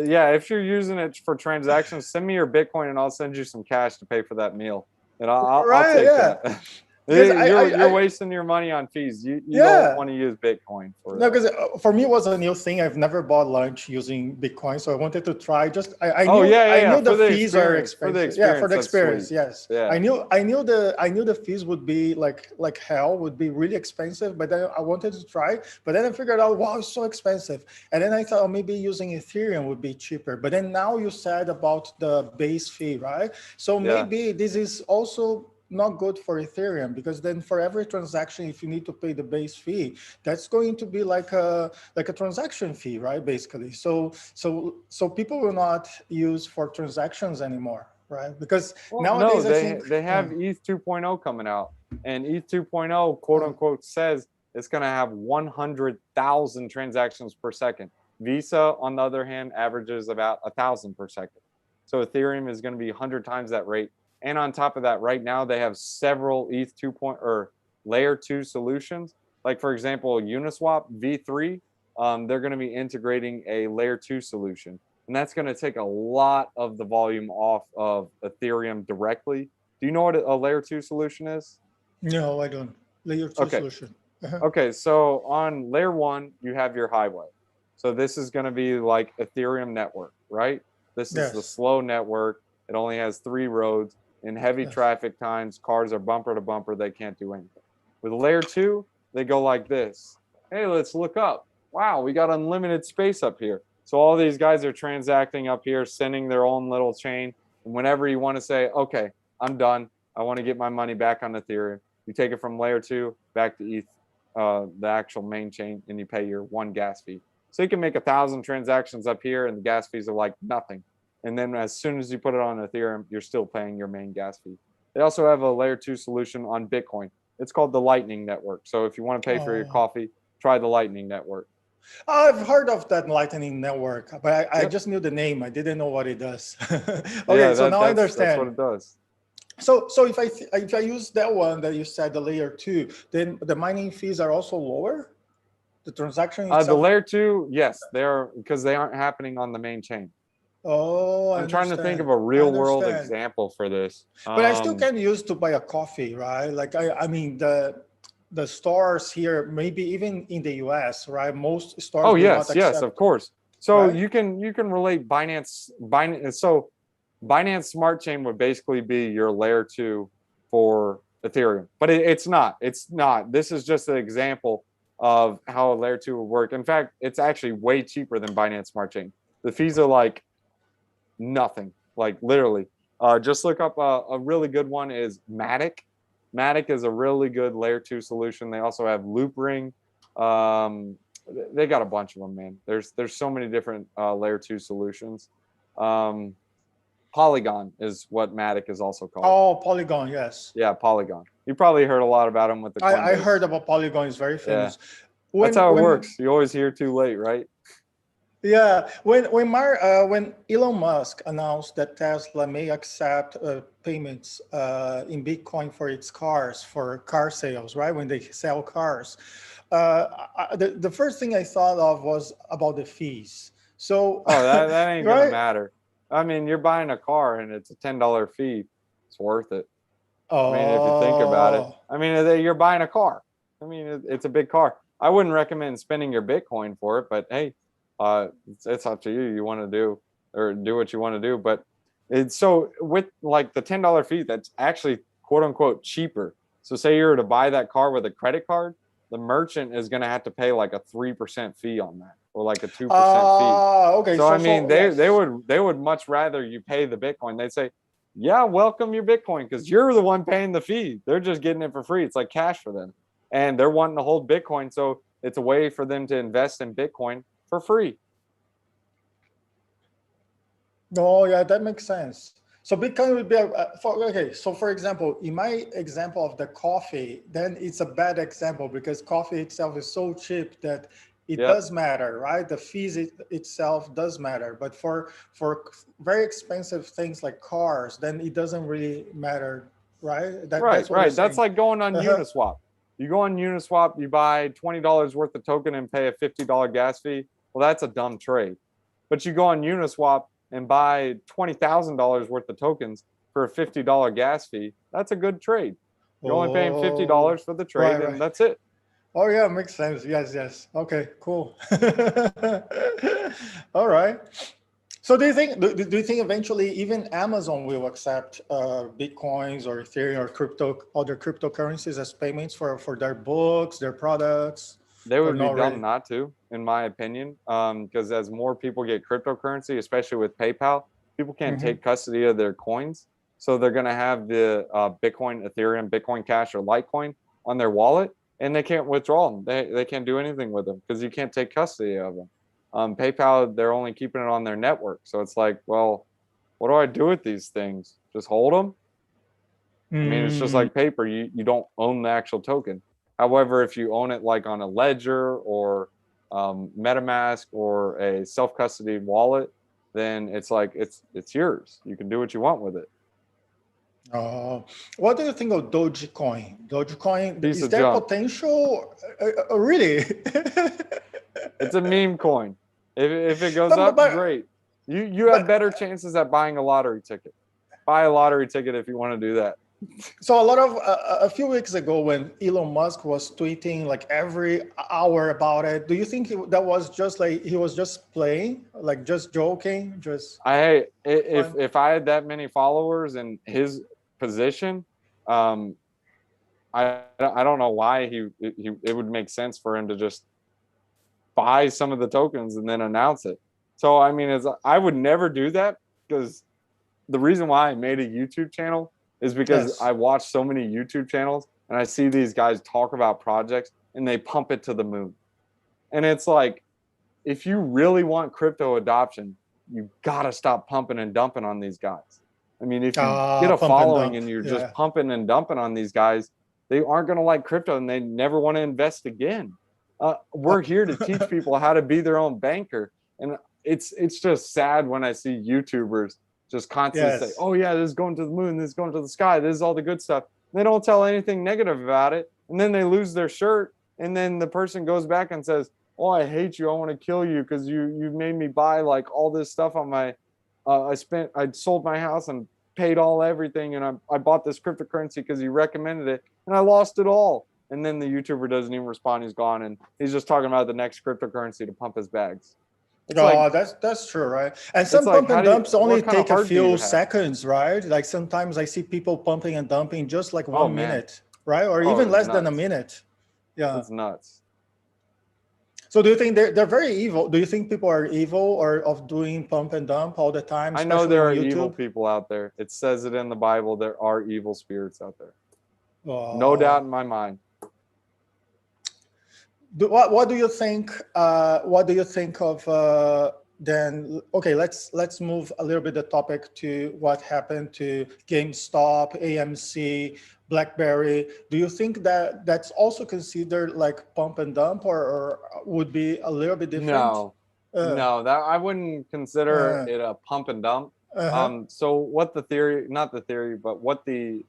Yeah, if you're using it for transactions, send me your Bitcoin and I'll send you some cash to pay for that meal, and I'll take that. You're wasting your money on fees. You don't want to use Bitcoin for that. No, because for me it was a new thing. I've never bought lunch using Bitcoin, so I wanted to try. I knew the fees are expensive. For the experience, yes. Yeah. I knew the fees would be like hell, would be really expensive. But then I wanted to try. But then I figured out, wow, it's so expensive. And then I thought, maybe using Ethereum would be cheaper. But then now you said about the base fee, right? So maybe this is also not good for Ethereum, because then for every transaction, if you need to pay the base fee, that's going to be like a transaction fee, right? Basically, so people will not use for transactions anymore, right? Because nowadays I think they have ETH 2.0 coming out, and ETH 2.0 quote unquote says it's going to have 100,000 transactions per second. Visa, on the other hand, averages about 1,000 per second. So Ethereum is going to be 100 times that rate. And on top of that, right now they have several ETH 2. or layer 2 solutions. Like for example, Uniswap V3, they're going to be integrating a layer 2 solution, and that's going to take a lot of the volume off of Ethereum directly. Do you know what a layer 2 solution is? No, I don't. Layer 2 solution. Okay, so on layer 1, you have your highway. So this is going to be like Ethereum network, right? This is the slow network. It only has 3 roads. In heavy traffic times, cars are bumper to bumper. They can't do anything. With layer 2, they go like this. Hey, let's look up. Wow, we got unlimited space up here. So all these guys are transacting up here, sending their own little chain. And whenever you want to say, okay, I'm done, I want to get my money back on Ethereum, you take it from layer 2 back to ETH, the actual main chain, and you pay your 1 gas fee. So you can make 1,000 transactions up here, and the gas fees are like nothing. And then as soon as you put it on Ethereum, you're still paying your main gas fee. They also have a layer 2 solution on Bitcoin. It's called the Lightning Network. So if you want to pay for your coffee, try the Lightning Network. I've heard of that Lightning Network, but I just knew the name. I didn't know what it does. Okay, so now I understand. That's what it does. So if I use that one that you said, the layer two, then the mining fees are also lower. The transaction The itself. layer two, yes, they're because they aren't happening on the main chain. Oh, I I'm trying to think of understand. a I real world understand. example for this. But I still can use to buy a coffee, right? Like I mean the stores here, maybe even in the US, right? Most stores Oh do not yes, yes, of accept, course. So right? you can relate Binance. So Binance Smart Chain would basically be your layer two for Ethereum, but it's not. It's not. This is just an example of how a layer two would work. In fact, it's actually way cheaper than Binance Smart Chain. The fees are like nothing, like literally. Just look up a really good one is Matic. Matic is a really good layer two solution. They also have Loopring. Um, they got a bunch of them, man. There's so many different layer two solutions. Um, Polygon is what Matic is also called. Oh, Polygon, yes. Yeah, Polygon. You probably heard a lot about them with the I Coinbase. heard about Polygon, is very Yeah, famous. that's When how it when works. You always hear too late, right? Yeah, when Elon Musk announced that Tesla may accept payments in Bitcoin for its cars, for car sales, right? When they sell cars, the first thing I thought of was about the fees. So, Oh, that ain't gonna right? matter. I mean, you're buying a car and it's a $10 fee. It's worth it. I mean, if you think about it, Oh, I mean, you're buying a car. I mean, it's a big car. I wouldn't recommend spending your Bitcoin for it, but hey, it's up to you. You want to do or do what you want to do. But it's so with like the $10 fee, that's actually quote unquote cheaper. So say you were to buy that car with a credit card, the merchant is going to have to pay like a 3% fee on that or like a 2% fee. okay. So I mean, So yes. they would much rather you pay the Bitcoin. They'd say, yeah, welcome your Bitcoin because you're the one paying the fee. They're just getting it for free. It's like cash for them. And they're wanting to hold Bitcoin. So it's a way for them to invest in Bitcoin for free. No, yeah, that makes sense. So Bitcoin would be okay. So for example, in my example of the coffee, then it's a bad example because coffee itself is so cheap that it Yep. does matter, right? The fees itself does matter. But for very expensive things like cars, then it doesn't really matter, right? Right, That's what you're right. That's saying. like going on Uh-huh. Uniswap. You go on Uniswap, you buy $20 worth of token and pay a $50 gas fee. Well, that's a dumb trade. But you go on Uniswap and buy $20,000 worth of tokens for a $50 gas fee. That's a good trade. You're only paying Oh, $50 for the right, trade, and right. that's it. Oh yeah, makes sense. Yes, yes. Okay, cool. All right. So do you think eventually even Amazon will accept Bitcoins or Ethereum or other cryptocurrencies as payments for their books, their products, They or would be not dumb really? not to, in my opinion, because as more people get cryptocurrency, especially with PayPal, people can't Hmm. take custody of their coins. So they're going to have the Bitcoin, Ethereum, Bitcoin Cash, or Litecoin on their wallet, and they can't withdraw them. They can't do anything with them because you can't take custody of them. PayPal, they're only keeping it on their network. So it's like, well, what do I do with these things? Just hold them? I mean, it's just Mm. like paper. You don't own the actual token. However, if you own it like on a ledger or MetaMask or a self custody wallet, then it's like it's yours. You can do what you want with it. Uh, what do you think of Dogecoin? Dogecoin, Piece is of there junk. potential? Really? It's a meme coin. If it goes but, up, but great. You have but better chances at buying a lottery ticket. Buy a lottery ticket if you want to do that. so a lot of a few weeks ago when Elon Musk was tweeting like every hour about it, do you think that was just like he was just playing, like just joking, just fun? If I had that many followers in his position, um, I don't know why he it would make sense for him to just buy some of the tokens and then announce it. So I mean, I would never do that because the reason why I made a YouTube channel is because Yes. I watch so many YouTube channels and I see these guys talk about projects and they pump it to the moon. And it's like, if you really want crypto adoption, you gotta stop pumping and dumping on these guys. I mean, if you get a Pump and following dump. and you're just Yeah. pumping and dumping on these guys, they aren't gonna like crypto and they never want to invest again. We're here to teach people how to be their own banker, and it's just sad when I see YouTubers just constantly say, Yes. oh yeah, this is going to the moon, this is going to the sky, this is all the good stuff. They don't tell anything negative about it, and then they lose their shirt, and then the person goes back and says, oh, I hate you, I want to kill you because you made me buy like all this stuff on my I sold my house and paid all everything, and I bought this cryptocurrency because you recommended it, and I lost it all. And then the YouTuber doesn't even respond, he's gone, and he's just talking about the next cryptocurrency to pump his bags. It's like, Oh, that's true, right? And it's some like, pump how and do you, dumps only what kind of take a heart do you few have? seconds, right? Like sometimes I see people pumping and dumping just like Oh one man, minute, right? Or oh, even it's less than a nuts. minute. Yeah. It's nuts. So do you think they're very evil? Do you think people are evil or of doing pump and dump all the time, I know especially there on are evil YouTube? people out there. It says it in the Bible. There are evil spirits out there. No doubt Oh. in my mind. What do you think? What do you think of then? Okay, let's move a little bit the topic to what happened to GameStop, AMC, BlackBerry. Do you think that that's also considered like pump and dump, or would be a little bit different? No, Uh, no, that I wouldn't consider uh, it a pump and dump. uh-huh, So what the theory, not the theory, but what the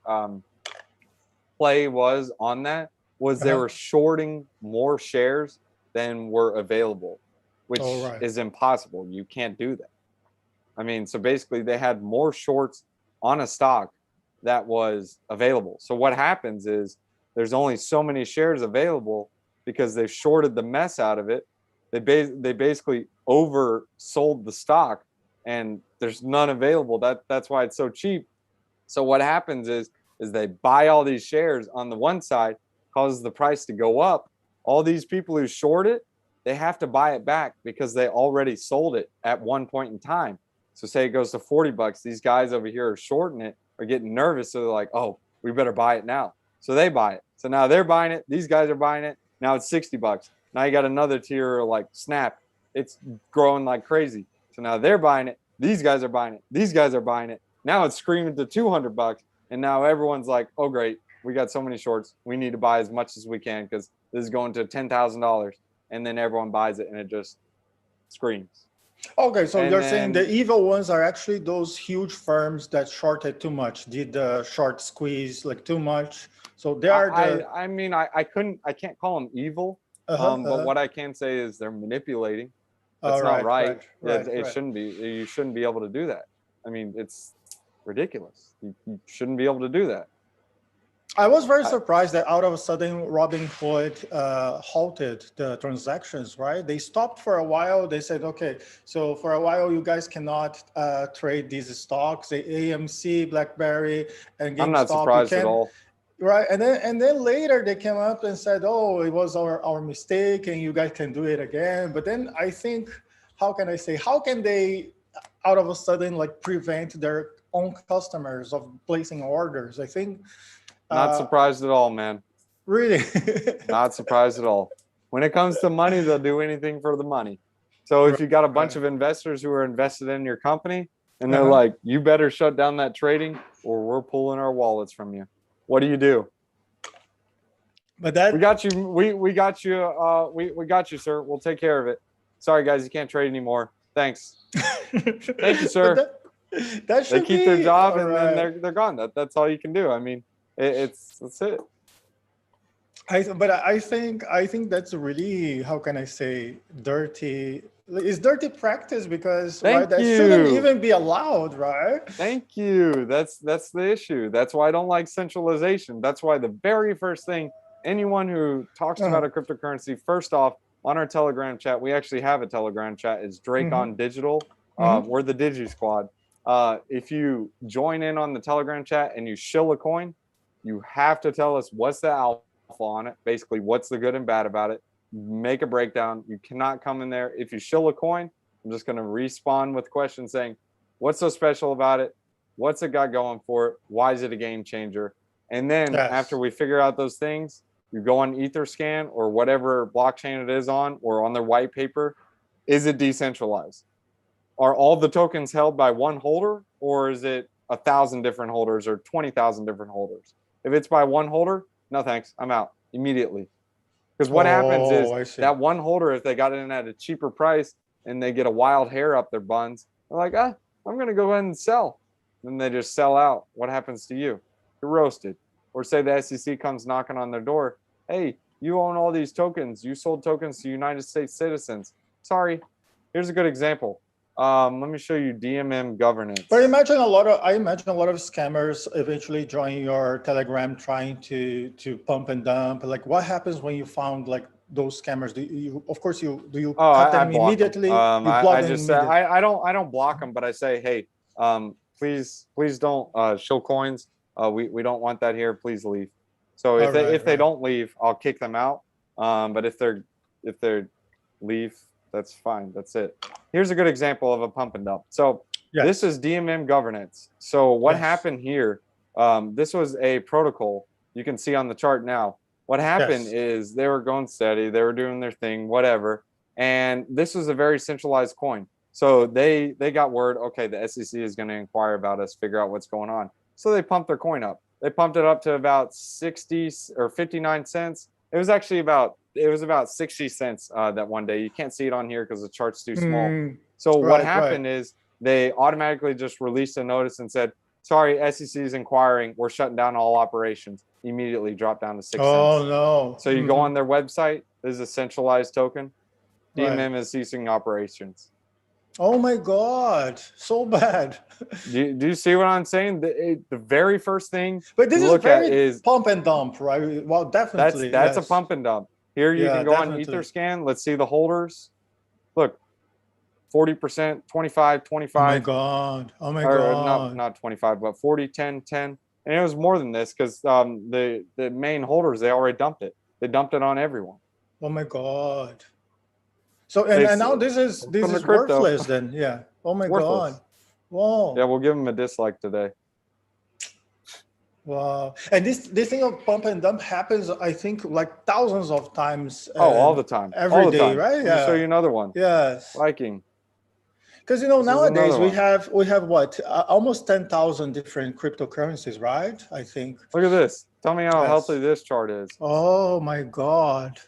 play was on that was they uh-huh. were shorting more shares than were available, All which right. is impossible. You can't do that. I mean, so basically they had more shorts on a stock that was available. So what happens is there's only so many shares available because they've shorted the mess out of it. They basically oversold the stock, and there's none available. That's why it's so cheap. So what happens is they buy all these shares on the one side, causes the price to go up. All these people who short it, they have to buy it back because they already sold it at one point in time. So say it goes to 40 bucks. These guys over here are shorting it, are getting nervous. So they're like, oh, we better buy it now. So they buy it. So now they're buying it. These guys are buying it. Now it's 60 bucks. Now you got another tier like Snap. It's growing like crazy. So now they're buying it. These guys are buying it. These guys are buying it. Now it's screaming to 200 bucks. And now everyone's like, oh, great. We got so many shorts. We need to buy as much as we can because this is going to $10,000. And then everyone buys it and it just screams. Okay, so And you're saying the then evil ones are actually those huge firms that shorted too much, did the short squeeze like too much. So they are the I mean, I can't call them evil. uh-huh, But uh-huh. what I can say is they're manipulating. That's All not right, right. right, It, right, it right. shouldn't be. You shouldn't be able to do that. I mean, it's ridiculous. You shouldn't be able to do that. I was very I, surprised that out of a sudden Robinhood halted the transactions, right? They stopped for a while. They said, okay, so for a while you guys cannot trade these stocks, the AMC, BlackBerry, and I'm not GameStop. You surprised at can, all. right? And then later they came up and said, oh, it was our mistake, and you guys can do it again. But then I think, how can I say, how can they out of a sudden like prevent their own customers of placing orders? I think. Not Uh, surprised at all, man. Really? Not surprised at all. When it comes to money, they'll do anything for the money. So Right, if you got a bunch right. of investors who are invested in your company and they're Uh-huh. like, you better shut down that trading or we're pulling our wallets from you. What do? But We that got you. We got you. We got you, sir. We'll take care of it. Sorry, guys, you can't trade anymore. Thanks. Thank you, but sir. that They should keep their be job all and then right. they're gone. That's all you can do. I mean, that's it. I think that's really, how can I say, dirty. It's dirty practice because right, Thank that shouldn't you. even be allowed, right? Thank you. That's the issue. That's why I don't like centralization. That's why the very first thing anyone who talks Uh, about a cryptocurrency, first off, on our Telegram chat, we actually have a Telegram chat, is Drake mm-hmm, on Digital. mm-hmm. We're the Digi Squad. If you join in on the Telegram chat and you shill a coin, you have to tell us what's the alpha on it, basically what's the good and bad about it. Make a breakdown. You cannot come in there. If you shill a coin, I'm just going to respawn with questions saying, what's so special about it? What's it got going for it? Why is it a game changer? And then after Yes. we figure out those things, you go on Etherscan or whatever blockchain it is on, or on their white paper. Is it decentralized? Are all the tokens held by one holder, or is it 1,000 different holders or 20,000 different holders? If it's by one holder, no thanks, I'm out immediately. Because what happens Oh, is I see. that one holder, if they got it in at a cheaper price and they get a wild hair up their buns, they're like, ah, I'm going to go ahead and sell. Then they just sell out. What happens to you? You're roasted. Or say the SEC comes knocking on their door. Hey, you own all these tokens. You sold tokens to United States citizens. Sorry. Here's a good example. Let me show you DMM governance. But I imagine a lot of scammers eventually join your Telegram trying to pump and dump. Like, what happens when you found like those scammers? Do you, of course, do you cut them immediately? You block them immediately. I don't block them, but I say, hey, please don't show coins. We don't want that here. Please leave. So if they don't leave, I'll kick them out. But if they leave, that's fine. That's it. Here's a good example of a pump and dump. So this is DMM governance. So what happened here? This was a protocol. You can see on the chart now. What happened is they were going steady. They were doing their thing, whatever. And this was a very centralized coin. So they got word, okay, the SEC is going to inquire about us, figure out what's going on. So they pumped their coin up. They pumped it up to about 60 or 59 cents. It was about 60 cents that one day. You can't see it on here because the chart's too small. So what happened is they automatically just released a notice and said, sorry, SEC is inquiring. We're shutting down all operations. Immediately dropped down to 6 cents. Oh, no. So you go on their website. This is a centralized token. DMM is ceasing operations. Oh, my God. So bad. Do you see what I'm saying? The very first thing but this look is at is pump and dump, right? Well, definitely. That's a pump and dump. Here you can go on Etherscan. Let's see the holders. Look, 40%, 25, 25. Oh my God. Oh my God. Not 25, but 40, 10, 10. And it was more than this because the main holders, they already dumped it. They dumped it on everyone. Oh my God. So and now this is worthless then. Yeah. Oh my God. Wow. Yeah, we'll give them a dislike today. Wow. And this thing of pump and dump happens, I think, like thousands of times. All the time. Every day, right? Yeah. Let me show you another one. Yes. Viking. Because nowadays we have what almost 10,000 different cryptocurrencies, right? I think. Look at this. Tell me how healthy this chart is. Oh my God.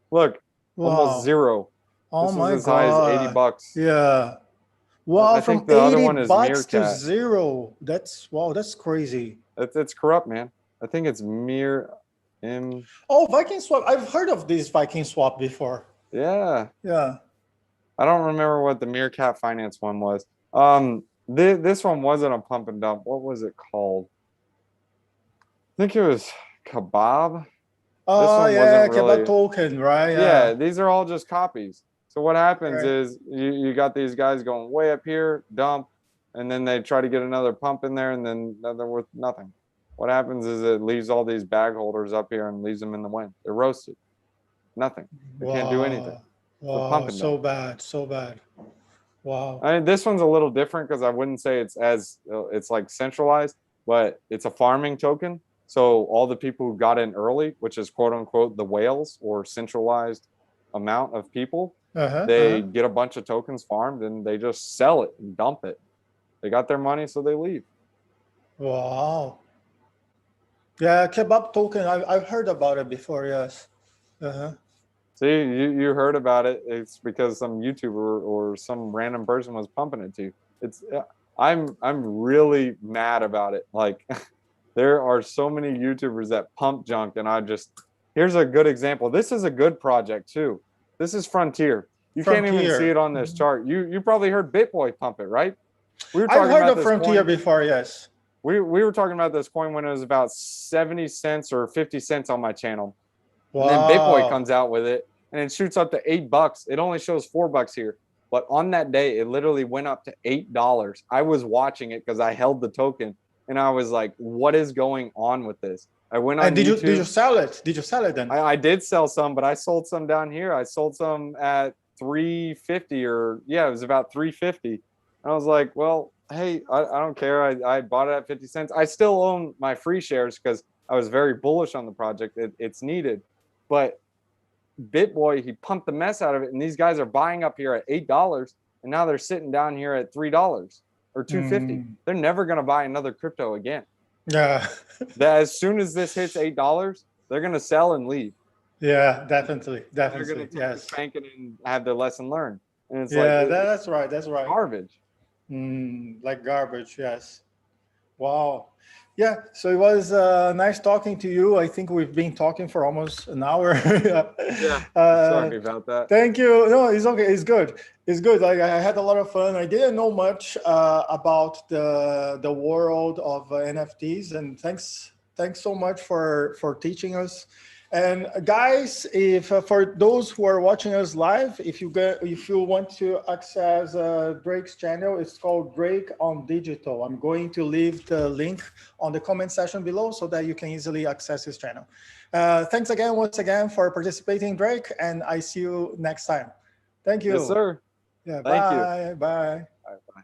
Look, almost zero. Oh my God. This is as high as $80. Yeah. Wow, I from think the other one is $80 to Meerkat. zero. That's crazy. It's corrupt, man. I think it's Oh, Viking Swap. I've heard of this Viking Swap before. Yeah. Yeah. I don't remember what the Meerkat Finance one was. This one wasn't a pump and dump. What was it called? I think it was Kebab. Oh, yeah, Kebab token, right? Yeah, these are all just copies. So what happens is you got these guys going way up here, dump, and then they try to get another pump in there, and then they're worth nothing. What happens is it leaves all these bag holders up here and leaves them in the wind. They're roasted. Nothing. They can't do anything. Wow, so bad. Wow. I mean, this one's a little different because I wouldn't say it's like centralized, but it's a farming token. So all the people who got in early, which is quote unquote the whales or centralized amount of people, they get a bunch of tokens farmed and they just sell it and dump it. They got their money, so they leave. Wow. Yeah, Kebab token. I've heard about it before. Yes. See, you heard about it. It's because some YouTuber or some random person was pumping it to you. I'm really mad about it. Like, there are so many YouTubers that pump junk, and here's a good example. This is a good project too. This is Frontier. You can't even see it on this chart. You probably heard BitBoy pump it, right? I've heard of Frontier before, yes. We were talking about this coin when it was about 70 cents or 50 cents on my channel. Wow. And then BitBoy comes out with it and it shoots up to $8. It only shows $4 here. But on that day, it literally went up to $8. I was watching it because I held the token and I was like, what is going on with this? I went on YouTube. Did you sell it? Did you sell it then? I did sell some, but I sold some down here. I sold some at 350 it was about 350. And I was like, well, hey, I don't care. I bought it at 50 cents. I still own my free shares because I was very bullish on the project. It's needed. But BitBoy, he pumped the mess out of it. And these guys are buying up here at $8. And now they're sitting down here at $3 or $2.50. They're never going to buy another crypto again. Yeah. As soon as this hits $8, they're going to sell and leave. Yeah, definitely. They're going to take the bank and have their lesson learned. And it's that's right. Garbage. Like garbage, yes. Wow. Yeah, so it was nice talking to you. I think we've been talking for almost an hour. Yeah, uh, sorry about that. Thank you. No, it's okay. It's good. It's good. Like I had a lot of fun. I didn't know much about the world of NFTs, and thanks so much for teaching us. And guys, if for those who are watching us live, if you want to access Drake's channel, it's called Drake on Digital. I'm going to leave the link on the comment section below so that you can easily access his channel. Thanks again, once again, for participating, Drake, and I see you next time. Thank Yes, you. sir. Yeah, Thank you. bye, bye. Bye. Bye.